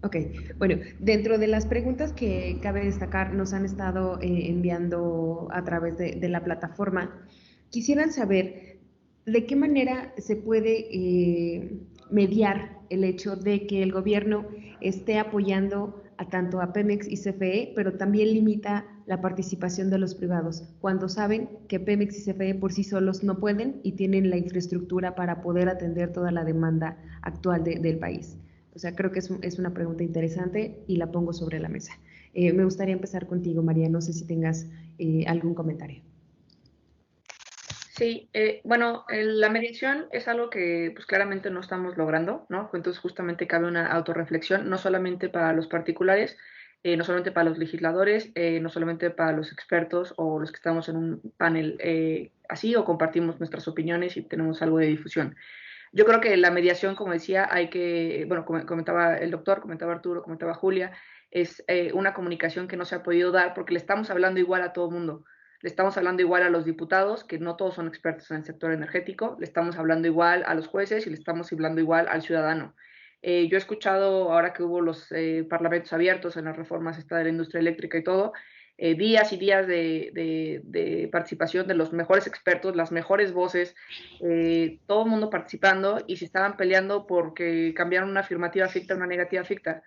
Ok, bueno, dentro de las preguntas que cabe destacar, nos han estado enviando a través de la plataforma, quisieran saber de qué manera se puede mediar el hecho de que el gobierno esté apoyando a tanto a Pemex y CFE, pero también limita la participación de los privados, cuando saben que Pemex y CFE por sí solos no pueden y tienen la infraestructura para poder atender toda la demanda actual del país. O sea, creo que es una pregunta interesante y la pongo sobre la mesa. Me gustaría empezar contigo, María. No sé si tengas algún comentario. Sí, bueno, la mediación es algo que pues claramente no estamos logrando, ¿no? Entonces justamente cabe una autorreflexión, no solamente para los particulares, no solamente para los legisladores, no solamente para los expertos o los que estamos en un panel así o compartimos nuestras opiniones y tenemos algo de difusión. Yo creo que la mediación, como decía, hay que, bueno, comentaba el doctor, comentaba Arturo, comentaba Julia, es una comunicación que no se ha podido dar porque le estamos hablando igual a todo el mundo. Le estamos hablando igual a los diputados, que no todos son expertos en el sector energético, le estamos hablando igual a los jueces y le estamos hablando igual al ciudadano. Yo he escuchado, ahora que hubo los parlamentos abiertos en las reformas de la industria eléctrica y todo, días y días de participación de los mejores expertos, las mejores voces, todo el mundo participando y se estaban peleando porque cambiaron una afirmativa ficta a una negativa ficta.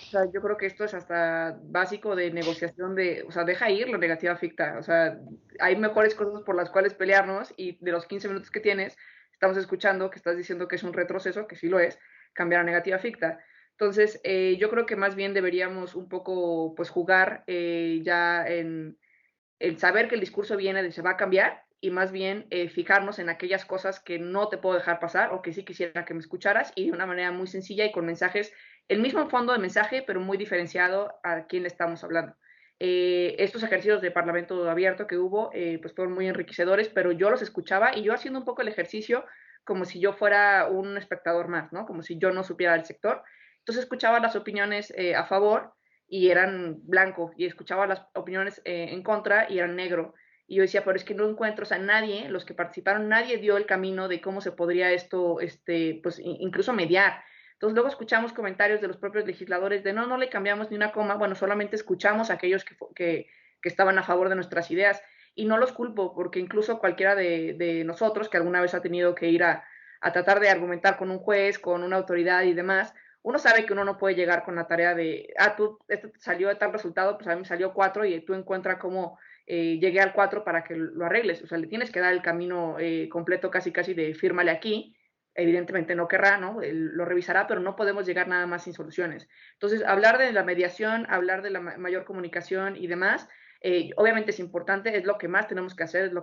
O sea, yo creo que esto es hasta básico de negociación o sea, deja ir la negativa ficta. O sea, hay mejores cosas por las cuales pelearnos y de los 15 minutos que tienes, estamos escuchando que estás diciendo que es un retroceso, que sí lo es, cambiar a negativa ficta. Entonces, yo creo que más bien deberíamos un poco, pues, jugar ya en saber que el discurso viene se va a cambiar y más bien fijarnos en aquellas cosas que no te puedo dejar pasar o que sí quisiera que me escucharas y de una manera muy sencilla y con mensajes, el mismo fondo de mensaje, pero muy diferenciado a quién le estamos hablando. Estos ejercicios de parlamento abierto que hubo, pues fueron muy enriquecedores, pero yo los escuchaba y yo haciendo un poco el ejercicio como si yo fuera un espectador más, ¿no? Como si yo no supiera del sector. Entonces escuchaba las opiniones a favor y eran blanco, y escuchaba las opiniones en contra y eran negro. Y yo decía, pero es que no encuentro, o sea, nadie, los que participaron, nadie dio el camino de cómo se podría esto, pues incluso mediar. Entonces luego escuchamos comentarios de los propios legisladores de no le cambiamos ni una coma, bueno, solamente escuchamos a aquellos que estaban a favor de nuestras ideas. Y no los culpo, porque incluso cualquiera de nosotros que alguna vez ha tenido que ir a tratar de argumentar con un juez, con una autoridad y demás, uno sabe que uno no puede llegar con la tarea de, esto te salió de tal resultado, pues a mí me salió 4 y tú encuentras cómo llegué al 4 para que lo arregles. O sea, le tienes que dar el camino completo casi de fírmale aquí. Evidentemente no querrá, ¿no? Él lo revisará, pero no podemos llegar nada más sin soluciones. Entonces, hablar de la mediación, hablar de la mayor comunicación y demás, obviamente es importante, es lo que más tenemos que hacer, es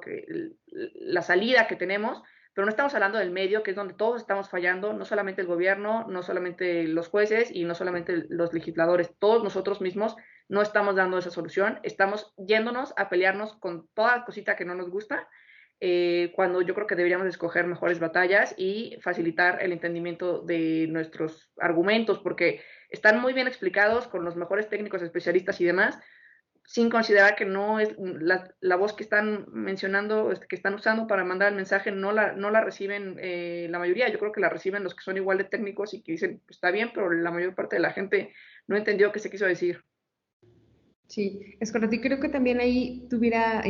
la salida que tenemos, pero no estamos hablando del medio, que es donde todos estamos fallando, no solamente el gobierno, no solamente los jueces y no solamente los legisladores, todos nosotros mismos no estamos dando esa solución, estamos yéndonos a pelearnos con toda cosita que no nos gusta, cuando yo creo que deberíamos escoger mejores batallas y facilitar el entendimiento de nuestros argumentos, porque están muy bien explicados con los mejores técnicos especialistas y demás, sin considerar que no es la voz que están mencionando, que están usando para mandar el mensaje, no la reciben la mayoría. Yo creo que la reciben los que son igual de técnicos y que dicen, pues, está bien, pero la mayor parte de la gente no entendió qué se quiso decir. Sí, es correcto. Y creo que también ahí tuviera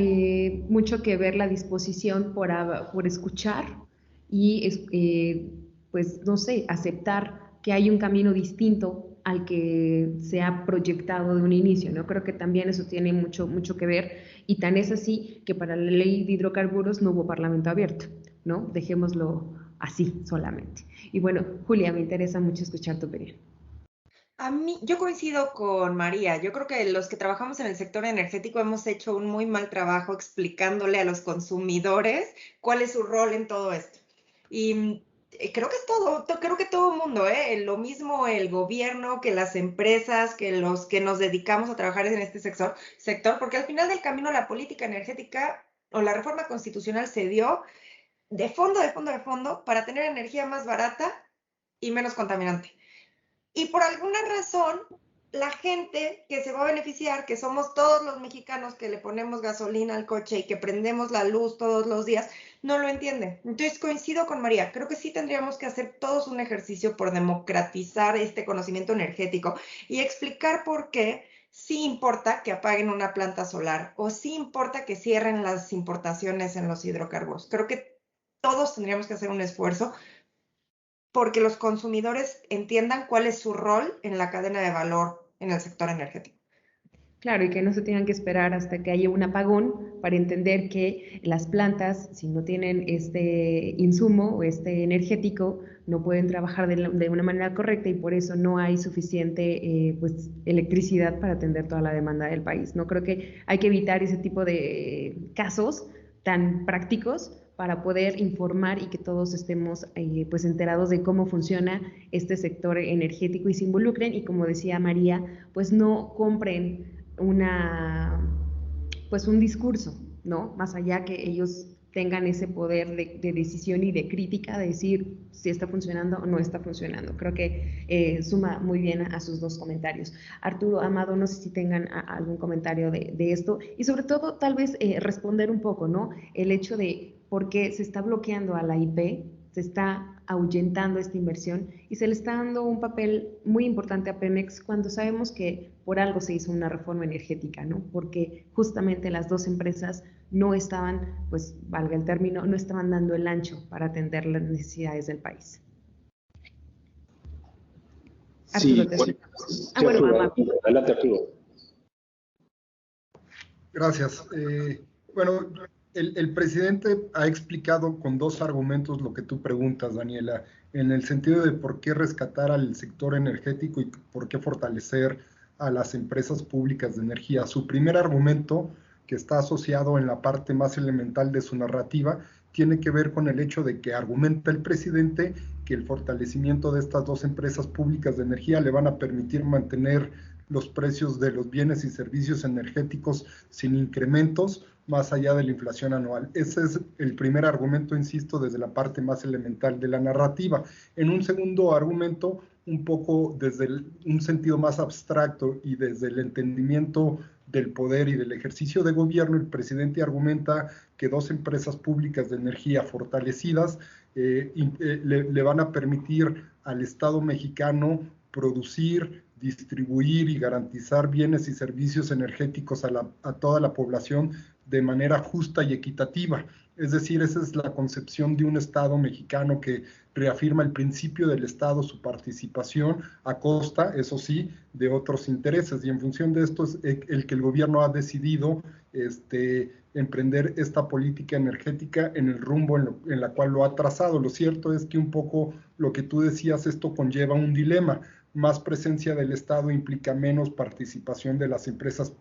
mucho que ver la disposición por escuchar y, pues, no sé, aceptar que hay un camino distinto al que se ha proyectado de un inicio, ¿no? Creo que también eso tiene mucho que ver y tan es así que para la ley de hidrocarburos no hubo parlamento abierto, ¿no? Dejémoslo así solamente. Y bueno, Julia, me interesa mucho escuchar tu opinión. A mí, yo coincido con María. Yo creo que los que trabajamos en el sector energético hemos hecho un muy mal trabajo explicándole a los consumidores cuál es su rol en todo esto. Y creo que es todo, creo que todo el mundo, lo mismo el gobierno, que las empresas, que los que nos dedicamos a trabajar en este sector, porque al final del camino la política energética o la reforma constitucional se dio de fondo, para tener energía más barata y menos contaminante. Y por alguna razón, la gente que se va a beneficiar, que somos todos los mexicanos que le ponemos gasolina al coche y que prendemos la luz todos los días, no lo entiende. Entonces coincido con María, creo que sí tendríamos que hacer todos un ejercicio por democratizar este conocimiento energético y explicar por qué sí importa que apaguen una planta solar o sí importa que cierren las importaciones en los hidrocarburos. Creo que todos tendríamos que hacer un esfuerzo porque los consumidores entiendan cuál es su rol en la cadena de valor en el sector energético. Claro, y que no se tengan que esperar hasta que haya un apagón para entender que las plantas, si no tienen este insumo o este energético, no pueden trabajar de una manera correcta y por eso no hay suficiente pues, electricidad para atender toda la demanda del país. No creo que hay que evitar ese tipo de casos tan prácticos para poder informar y que todos estemos pues enterados de cómo funciona este sector energético y se involucren y como decía María, pues no compren pues un discurso, ¿no? Más allá que ellos tengan ese poder de decisión y de crítica, de decir si está funcionando o no está funcionando. Creo que suma muy bien a sus dos comentarios. Arturo, Amado, no sé si tengan algún comentario de esto y sobre todo tal vez responder un poco, ¿no? El hecho de por qué se está bloqueando a la IP, se está ahuyentando esta inversión y se le está dando un papel muy importante a Pemex cuando sabemos que por algo se hizo una reforma energética, ¿no? Porque justamente las dos empresas no estaban, pues valga el término, no estaban dando el ancho para atender las necesidades del país. Sí, Arturo, te sí, adelante, Arturo. Gracias. Bueno, el presidente ha explicado con dos argumentos lo que tú preguntas, Daniela, en el sentido de por qué rescatar al sector energético y por qué fortalecer a las empresas públicas de energía. Su primer argumento, que está asociado en la parte más elemental de su narrativa, tiene que ver con el hecho de que argumenta el presidente que el fortalecimiento de estas dos empresas públicas de energía le van a permitir mantener los precios de los bienes y servicios energéticos sin incrementos más allá de la inflación anual. Ese es el primer argumento, insisto, desde la parte más elemental de la narrativa. En un segundo argumento, un poco desde un sentido más abstracto y desde el entendimiento del poder y del ejercicio de gobierno, el presidente argumenta que dos empresas públicas de energía fortalecidas le van a permitir al Estado mexicano producir, distribuir y garantizar bienes y servicios energéticos a toda la población de manera justa y equitativa. Es decir, esa es la concepción de un Estado mexicano que reafirma el principio del Estado, su participación a costa, eso sí, de otros intereses. Y en función de esto es el que el gobierno ha decidido emprender esta política energética en el rumbo en la cual lo ha trazado. Lo cierto es que un poco lo que tú decías, esto conlleva un dilema. Más presencia del Estado implica menos participación de las empresas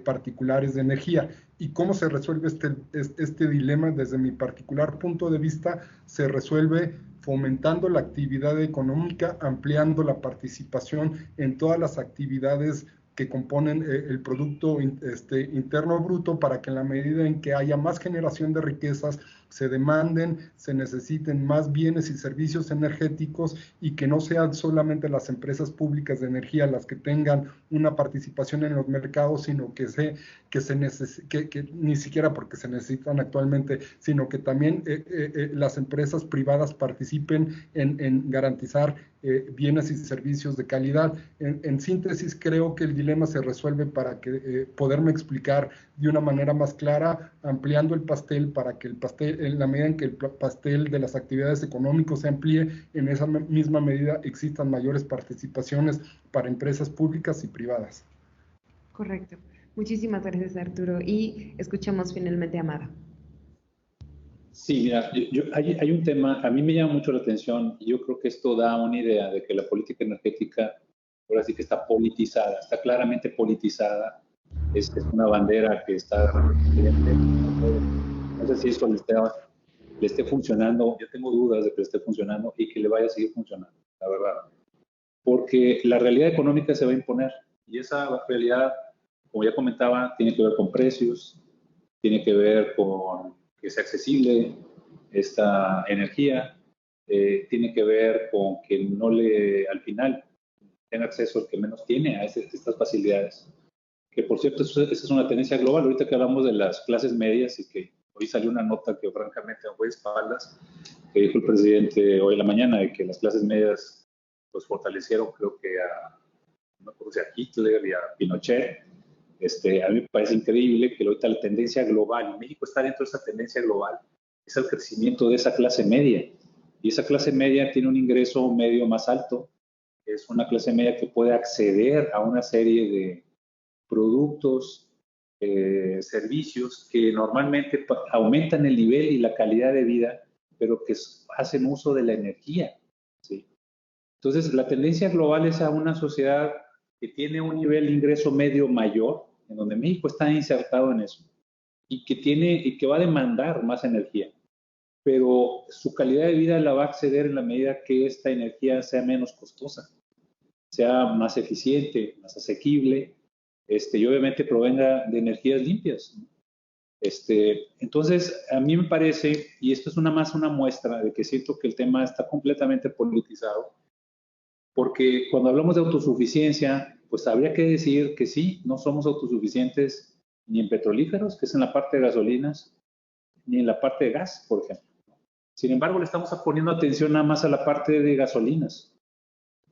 particulares de energía. ¿Y cómo se resuelve este dilema? Desde mi particular punto de vista, se resuelve fomentando la actividad económica, ampliando la participación en todas las actividades que componen el Producto Interno Bruto, para que en la medida en que haya más generación de riquezas, se demanden, se necesiten más bienes y servicios energéticos y que no sean solamente las empresas públicas de energía las que tengan una participación en los mercados, sino que ni siquiera porque se necesitan actualmente, sino que también las empresas privadas participen en garantizar bienes y servicios de calidad. En síntesis, creo que el dilema se resuelve para que poderme explicar de una manera más clara, ampliando el pastel para que el pastel, en la medida en que el pastel de las actividades económicas se amplíe, en esa misma medida existan mayores participaciones para empresas públicas y privadas. Correcto. Muchísimas gracias, Arturo. Y escuchamos finalmente a Amada. Sí, mira, hay un tema, a mí me llama mucho la atención y yo creo que esto da una idea de que la política energética ahora sí que está politizada, está claramente politizada. Es una bandera que está... No sé si esto le esté funcionando, yo tengo dudas de que le esté funcionando y que le vaya a seguir funcionando, la verdad. Porque la realidad económica se va a imponer y esa realidad, como ya comentaba, tiene que ver con precios, tiene que ver con que sea accesible esta energía, tiene que ver con que al final tenga acceso el que menos tiene a estas facilidades. Que por cierto, esa es una tendencia global. Ahorita que hablamos de las clases medias y que hoy salió una nota que francamente me fue de espaldas, que dijo el presidente hoy en la mañana de que las clases medias pues fortalecieron, creo que no me acuerdo si a Hitler y a Pinochet. A mí me parece increíble que ahorita la tendencia global, y México está dentro de esa tendencia global, es el crecimiento de esa clase media. Y esa clase media tiene un ingreso medio más alto, es una clase media que puede acceder a una serie de productos, servicios que normalmente aumentan el nivel y la calidad de vida, pero que hacen uso de la energía, ¿sí? Entonces, la tendencia global es a una sociedad que tiene un nivel de ingreso medio mayor, en donde México está insertado en eso, y que va a demandar más energía, pero su calidad de vida la va a acceder en la medida que esta energía sea menos costosa, sea más eficiente, más asequible, y obviamente provenga de energías limpias. Entonces, a mí me parece, y esto es una muestra de que siento que el tema está completamente politizado, porque cuando hablamos de autosuficiencia, pues habría que decir que sí, no somos autosuficientes ni en petrolíferos, que es en la parte de gasolinas, ni en la parte de gas, por ejemplo. Sin embargo, le estamos poniendo atención nada más a la parte de gasolinas,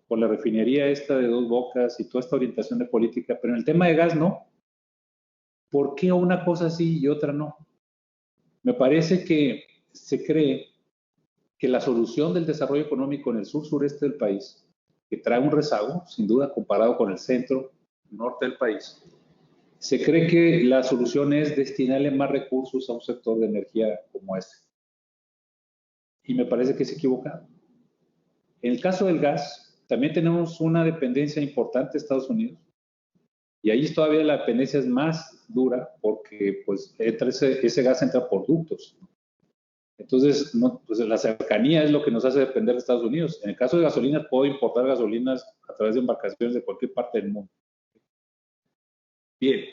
con la refinería esta de Dos Bocas y toda esta orientación de política, pero en el tema de gas no. ¿Por qué una cosa sí y otra no? Me parece que se cree que la solución del desarrollo económico en el sur-sureste del país, que trae un rezago, sin duda, comparado con el centro-norte del país, se cree que la solución es destinarle más recursos a un sector de energía como este. Y me parece que es equivocado. En el caso del gas, también tenemos una dependencia importante de Estados Unidos. Y ahí todavía la dependencia es más dura porque pues, ese gas entra por ductos. Entonces, pues la cercanía es lo que nos hace depender de Estados Unidos. En el caso de gasolinas, puedo importar gasolinas a través de embarcaciones de cualquier parte del mundo. Bien,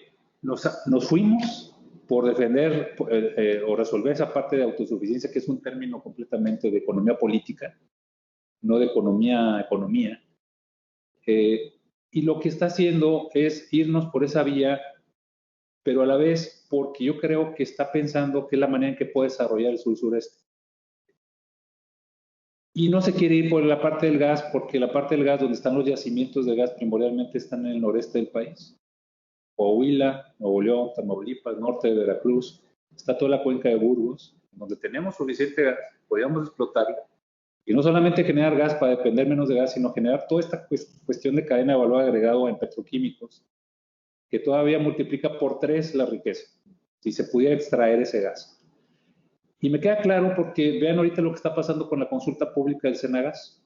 nos fuimos por defender o resolver esa parte de autosuficiencia, que es un término completamente de economía política, no de economía. Y lo que está haciendo es irnos por esa vía, pero a la vez porque yo creo que está pensando que es la manera en que puede desarrollar el sur-sureste. Y no se quiere ir por la parte del gas, porque la parte del gas donde están los yacimientos de gas primordialmente están en el noreste del país. Coahuila, Nuevo León, Tamaulipas, norte de Veracruz, está toda la cuenca de Burgos, donde tenemos suficiente gas, podríamos explotarlo. Y no solamente generar gas para depender menos de gas, sino generar toda esta cuestión de cadena de valor agregado en petroquímicos, que todavía multiplica por 3 la riqueza, si se pudiera extraer ese gas. Y me queda claro porque vean ahorita lo que está pasando con la consulta pública del Senagas.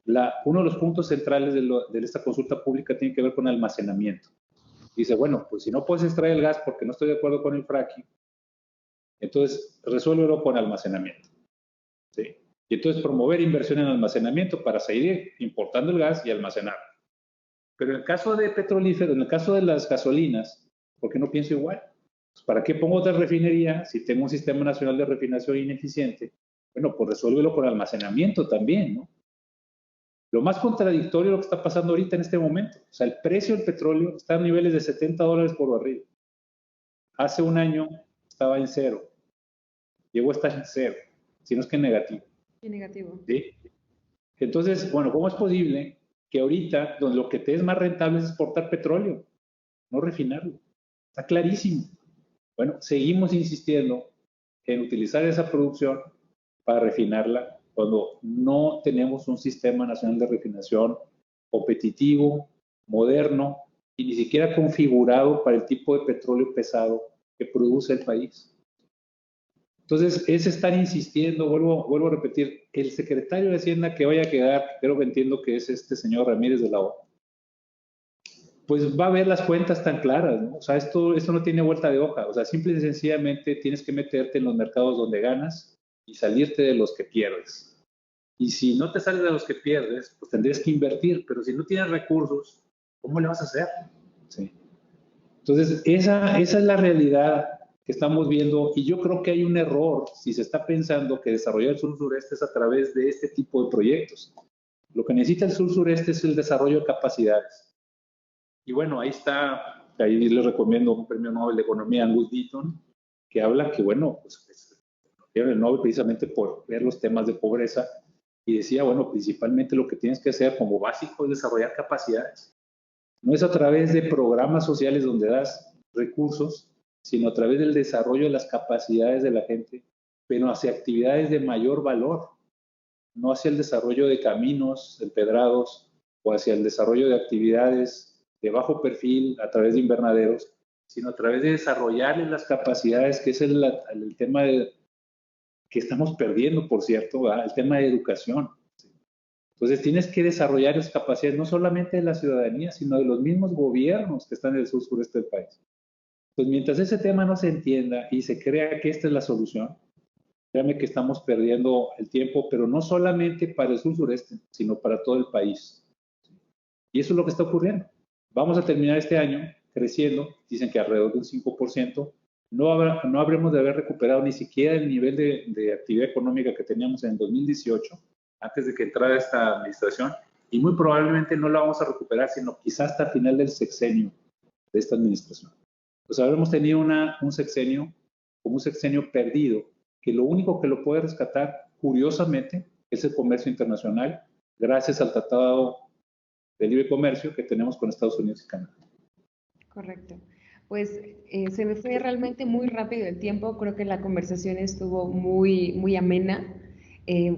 Uno de los puntos centrales de esta consulta pública tiene que ver con almacenamiento. Dice, bueno, pues si no puedes extraer el gas porque no estoy de acuerdo con el fracking, entonces resuélvelo con almacenamiento. ¿Sí? Y entonces promover inversión en almacenamiento para seguir importando el gas y almacenarlo. Pero en el caso de petrolíferos, en el caso de las gasolinas, ¿por qué no pienso igual? Pues ¿para qué pongo otra refinería si tengo un sistema nacional de refinación ineficiente? Bueno, pues resuélvelo con almacenamiento también, ¿no? Lo más contradictorio es lo que está pasando ahorita en este momento. O sea, el precio del petróleo está a niveles de $70 por barril. Hace un año estaba en 0. Llegó a estar en 0, si no es que en negativo. En negativo. ¿Sí? Entonces, bueno, ¿cómo es posible que ahorita donde lo que te es más rentable es exportar petróleo, no refinarlo? Está clarísimo. Bueno, seguimos insistiendo en utilizar esa producción para refinarla cuando no tenemos un sistema nacional de refinación competitivo, moderno y ni siquiera configurado para el tipo de petróleo pesado que produce el país. Entonces, es estar insistiendo, vuelvo a repetir, el secretario de Hacienda que vaya a quedar, creo que entiendo que es este señor Ramírez de la O, pues va a ver las cuentas tan claras, ¿no? O sea, esto no tiene vuelta de hoja. O sea, simple y sencillamente tienes que meterte en los mercados donde ganas y salirte de los que pierdes. Y si no te sales de los que pierdes, pues tendrías que invertir. Pero si no tienes recursos, ¿cómo le vas a hacer? ¿Sí? Entonces, esa es la realidad que estamos viendo. Y yo creo que hay un error si se está pensando que desarrollar el sur-sureste es a través de este tipo de proyectos. Lo que necesita el sur-sureste es el desarrollo de capacidades. Y bueno, ahí está, ahí les recomiendo un premio Nobel de Economía, Angus Deaton, que habla que, bueno, pues el Nobel precisamente por ver los temas de pobreza, y decía, bueno, principalmente lo que tienes que hacer como básico es desarrollar capacidades. No es a través de programas sociales donde das recursos, sino a través del desarrollo de las capacidades de la gente, pero hacia actividades de mayor valor, no hacia el desarrollo de caminos empedrados o hacia el desarrollo de actividades de bajo perfil a través de invernaderos, sino a través de desarrollarles las capacidades, que es el tema que estamos perdiendo, por cierto, ¿verdad? El tema de educación. Entonces tienes que desarrollar esas capacidades no solamente de la ciudadanía, sino de los mismos gobiernos que están en el sur-sureste del país. Pues mientras ese tema no se entienda y se crea que esta es la solución, créanme que estamos perdiendo el tiempo, pero no solamente para el sur-sureste, sino para todo el país. Y eso es lo que está ocurriendo. Vamos a terminar este año creciendo, dicen que alrededor de un 5%, no habremos de haber recuperado ni siquiera el nivel de actividad económica que teníamos en 2018, antes de que entrara esta administración, y muy probablemente no la vamos a recuperar, sino quizás hasta el final del sexenio de esta administración. Pues habremos tenido un sexenio como un sexenio perdido, que lo único que lo puede rescatar, curiosamente, es el comercio internacional, gracias al Tratado de Libre Comercio que tenemos con Estados Unidos y Canadá. Correcto. Pues se me fue realmente muy rápido el tiempo, creo que la conversación estuvo muy amena,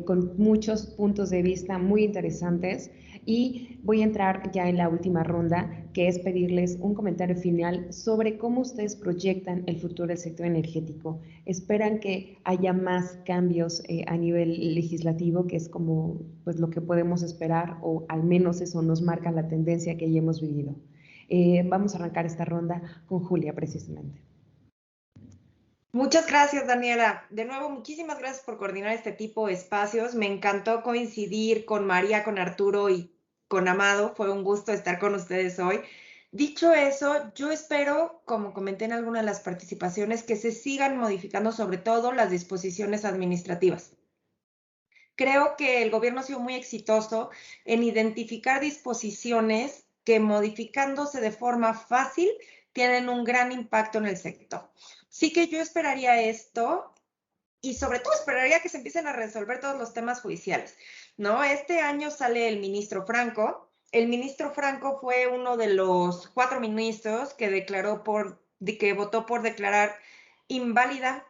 con muchos puntos de vista muy interesantes, y voy a entrar ya en la última ronda, que es pedirles un comentario final sobre cómo ustedes proyectan el futuro del sector energético. ¿Esperan que haya más cambios a nivel legislativo, que es como pues lo que podemos esperar, o al menos eso nos marca la tendencia que ya hemos vivido? Vamos a arrancar esta ronda con Julia, precisamente. Muchas gracias, Daniela. De nuevo, muchísimas gracias por coordinar este tipo de espacios. Me encantó coincidir con María, con Arturo y con Amado. Fue un gusto estar con ustedes hoy. Dicho eso, yo espero, como comenté en alguna de las participaciones, que se sigan modificando sobre todo las disposiciones administrativas. Creo que el gobierno ha sido muy exitoso en identificar disposiciones que, modificándose de forma fácil, tienen un gran impacto en el sector. Sí que yo esperaría esto, y sobre todo esperaría que se empiecen a resolver todos los temas judiciales, ¿no? Este año sale el ministro Franco. El ministro Franco fue uno de los 4 ministros que votó por declarar inválida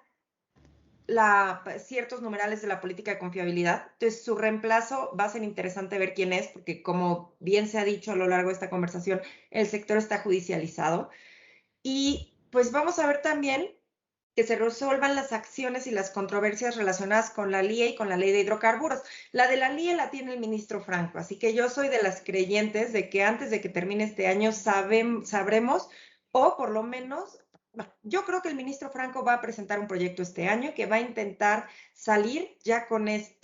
ciertos numerales de la política de confiabilidad. Entonces, su reemplazo va a ser interesante ver quién es, porque como bien se ha dicho a lo largo de esta conversación, el sector está judicializado. Y pues vamos a ver también que se resuelvan las acciones y las controversias relacionadas con la LIE y con la ley de hidrocarburos. La de la LIE la tiene el ministro Franco, así que yo soy de las creyentes de que antes de que termine este año sabremos, o por lo menos, yo creo que el ministro Franco va a presentar un proyecto este año que va a intentar salir ya con este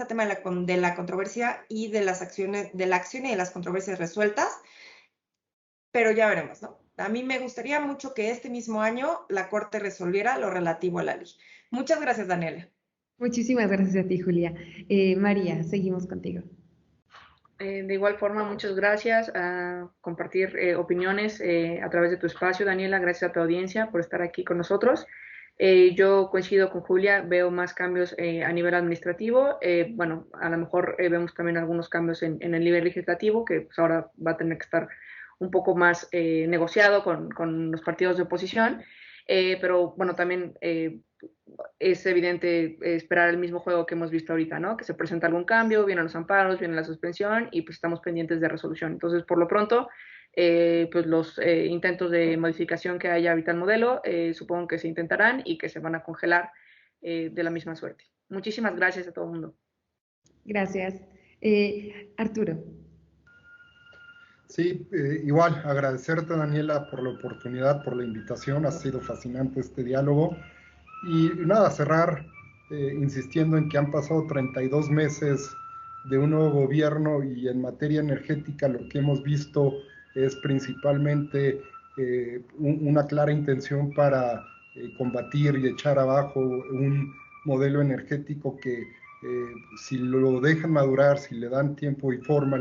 tema de la controversia y de las acciones, de la acción y de las controversias resueltas, pero ya veremos, ¿no? A mí me gustaría mucho que este mismo año la Corte resolviera lo relativo a la ley. Muchas gracias, Daniela. Muchísimas gracias a ti, Julia. María, seguimos contigo. De igual forma, muchas gracias a compartir opiniones a través de tu espacio, Daniela. Gracias a tu audiencia por estar aquí con nosotros. Yo coincido con Julia, veo más cambios a nivel administrativo. Bueno, a lo mejor vemos también algunos cambios en el nivel legislativo, que pues, ahora va a tener que estar un poco más negociado con los partidos de oposición. Pero bueno, también es evidente esperar el mismo juego que hemos visto ahorita, ¿no? Que se presenta algún cambio, vienen los amparos, viene la suspensión y pues estamos pendientes de resolución. Entonces, por lo pronto, pues los intentos de modificación que haya ahorita el modelo, supongo que se intentarán y que se van a congelar de la misma suerte. Muchísimas gracias a todo el mundo. Gracias. Arturo. Sí, igual, agradecerte, Daniela, por la oportunidad, por la invitación. Ha sido fascinante este diálogo. Y nada, cerrar insistiendo en que han pasado 32 meses de un nuevo gobierno, y en materia energética lo que hemos visto es principalmente una clara intención para combatir y echar abajo un modelo energético que si lo dejan madurar, si le dan tiempo y forma,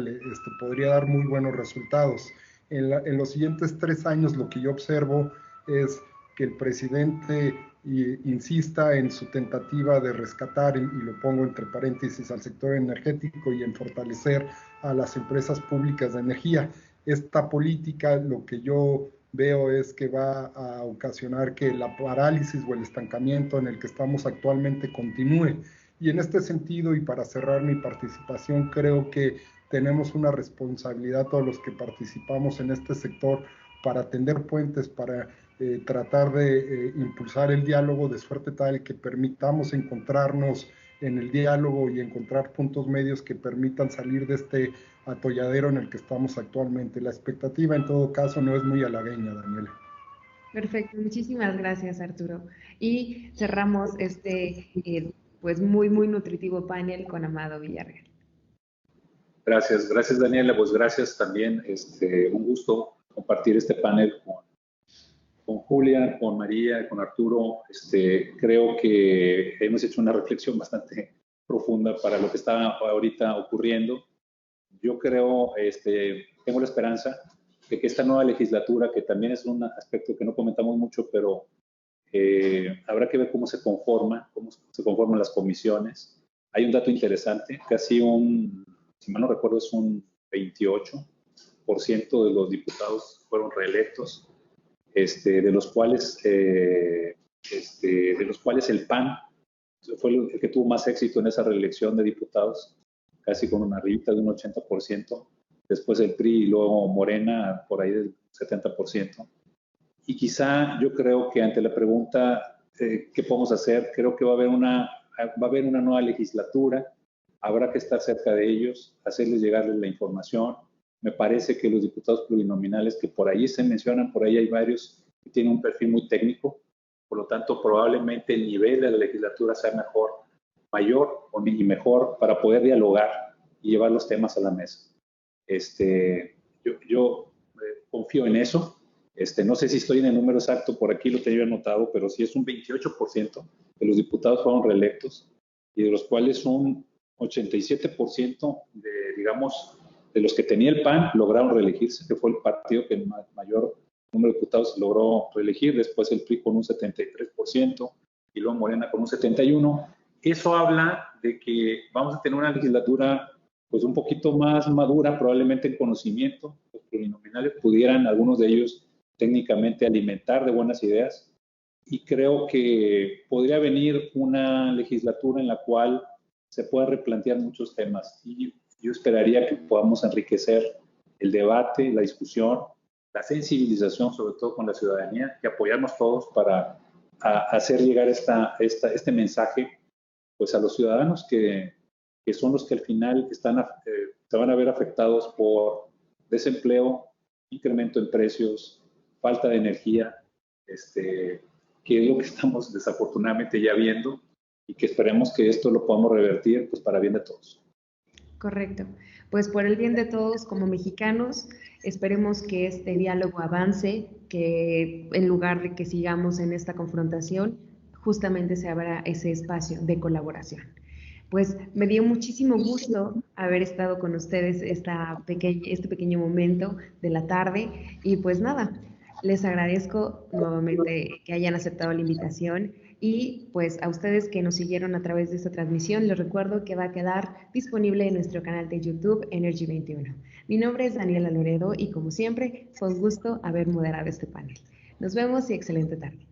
podría dar muy buenos resultados. En los siguientes 3 años lo que yo observo es que el presidente insista en su tentativa de rescatar, y lo pongo entre paréntesis, al sector energético y en fortalecer a las empresas públicas de energía. Esta política, lo que yo veo es que va a ocasionar que la parálisis o el estancamiento en el que estamos actualmente continúe. Y en este sentido, y para cerrar mi participación, creo que tenemos una responsabilidad todos los que participamos en este sector para tender puentes, para tratar de impulsar el diálogo de suerte tal que permitamos encontrarnos en el diálogo y encontrar puntos medios que permitan salir de este atolladero en el que estamos actualmente. La expectativa en todo caso no es muy halagüeña, Daniela. Perfecto, muchísimas gracias, Arturo. Y cerramos este pues muy nutritivo panel con Amado Villarreal. Gracias Daniela, pues gracias también, un gusto compartir este panel con Julia, con María, con Arturo. Creo que hemos hecho una reflexión bastante profunda para lo que está ahorita ocurriendo. Yo creo, tengo la esperanza de que esta nueva legislatura, que también es un aspecto que no comentamos mucho, pero habrá que ver cómo se conforman las comisiones. Hay un dato interesante, casi si mal no recuerdo, es un 28% de los diputados fueron reelectos, de los cuales el PAN fue el que tuvo más éxito en esa reelección de diputados, casi con una arribita de un 80%, después el PRI y luego Morena por ahí del 70%. Y quizá yo creo que ante la pregunta ¿qué podemos hacer? Creo que va a haber una nueva legislatura, habrá que estar cerca de ellos, hacerles llegarles la información. Me parece que los diputados plurinominales que por ahí se mencionan, por ahí hay varios que tienen un perfil muy técnico, por lo tanto probablemente el nivel de la legislatura sea mayor y mejor para poder dialogar y llevar los temas a la mesa. Yo confío en eso. No sé si estoy en el número exacto, por aquí lo tenía anotado, pero sí es un 28% de los diputados fueron reelectos y de los cuales un 87% de los que tenía el PAN lograron reelegirse, que fue el partido que el mayor número de diputados logró reelegir, después el PRI con un 73% y luego Morena con un 71%. Eso habla de que vamos a tener una legislatura pues un poquito más madura, probablemente en conocimiento. Los plurinominales pudieran, algunos de ellos, técnicamente alimentar de buenas ideas, y creo que podría venir una legislatura en la cual se pueda replantear muchos temas, y yo esperaría que podamos enriquecer el debate, la discusión, la sensibilización, sobre todo con la ciudadanía, que apoyamos todos para hacer llegar este mensaje pues a los ciudadanos que son los que al final se van a ver afectados por desempleo, incremento en precios, falta de energía, que es lo que estamos desafortunadamente ya viendo, y que esperemos que esto lo podamos revertir pues para bien de todos. Correcto. Pues por el bien de todos como mexicanos, esperemos que este diálogo avance, que en lugar de que sigamos en esta confrontación, justamente se abra ese espacio de colaboración. Pues me dio muchísimo gusto haber estado con ustedes este pequeño momento de la tarde, y pues nada, les agradezco nuevamente que hayan aceptado la invitación, y pues a ustedes que nos siguieron a través de esta transmisión, les recuerdo que va a quedar disponible en nuestro canal de YouTube Energy 21. Mi nombre es Daniela Loredo y como siempre fue un gusto haber moderado este panel. Nos vemos y excelente tarde.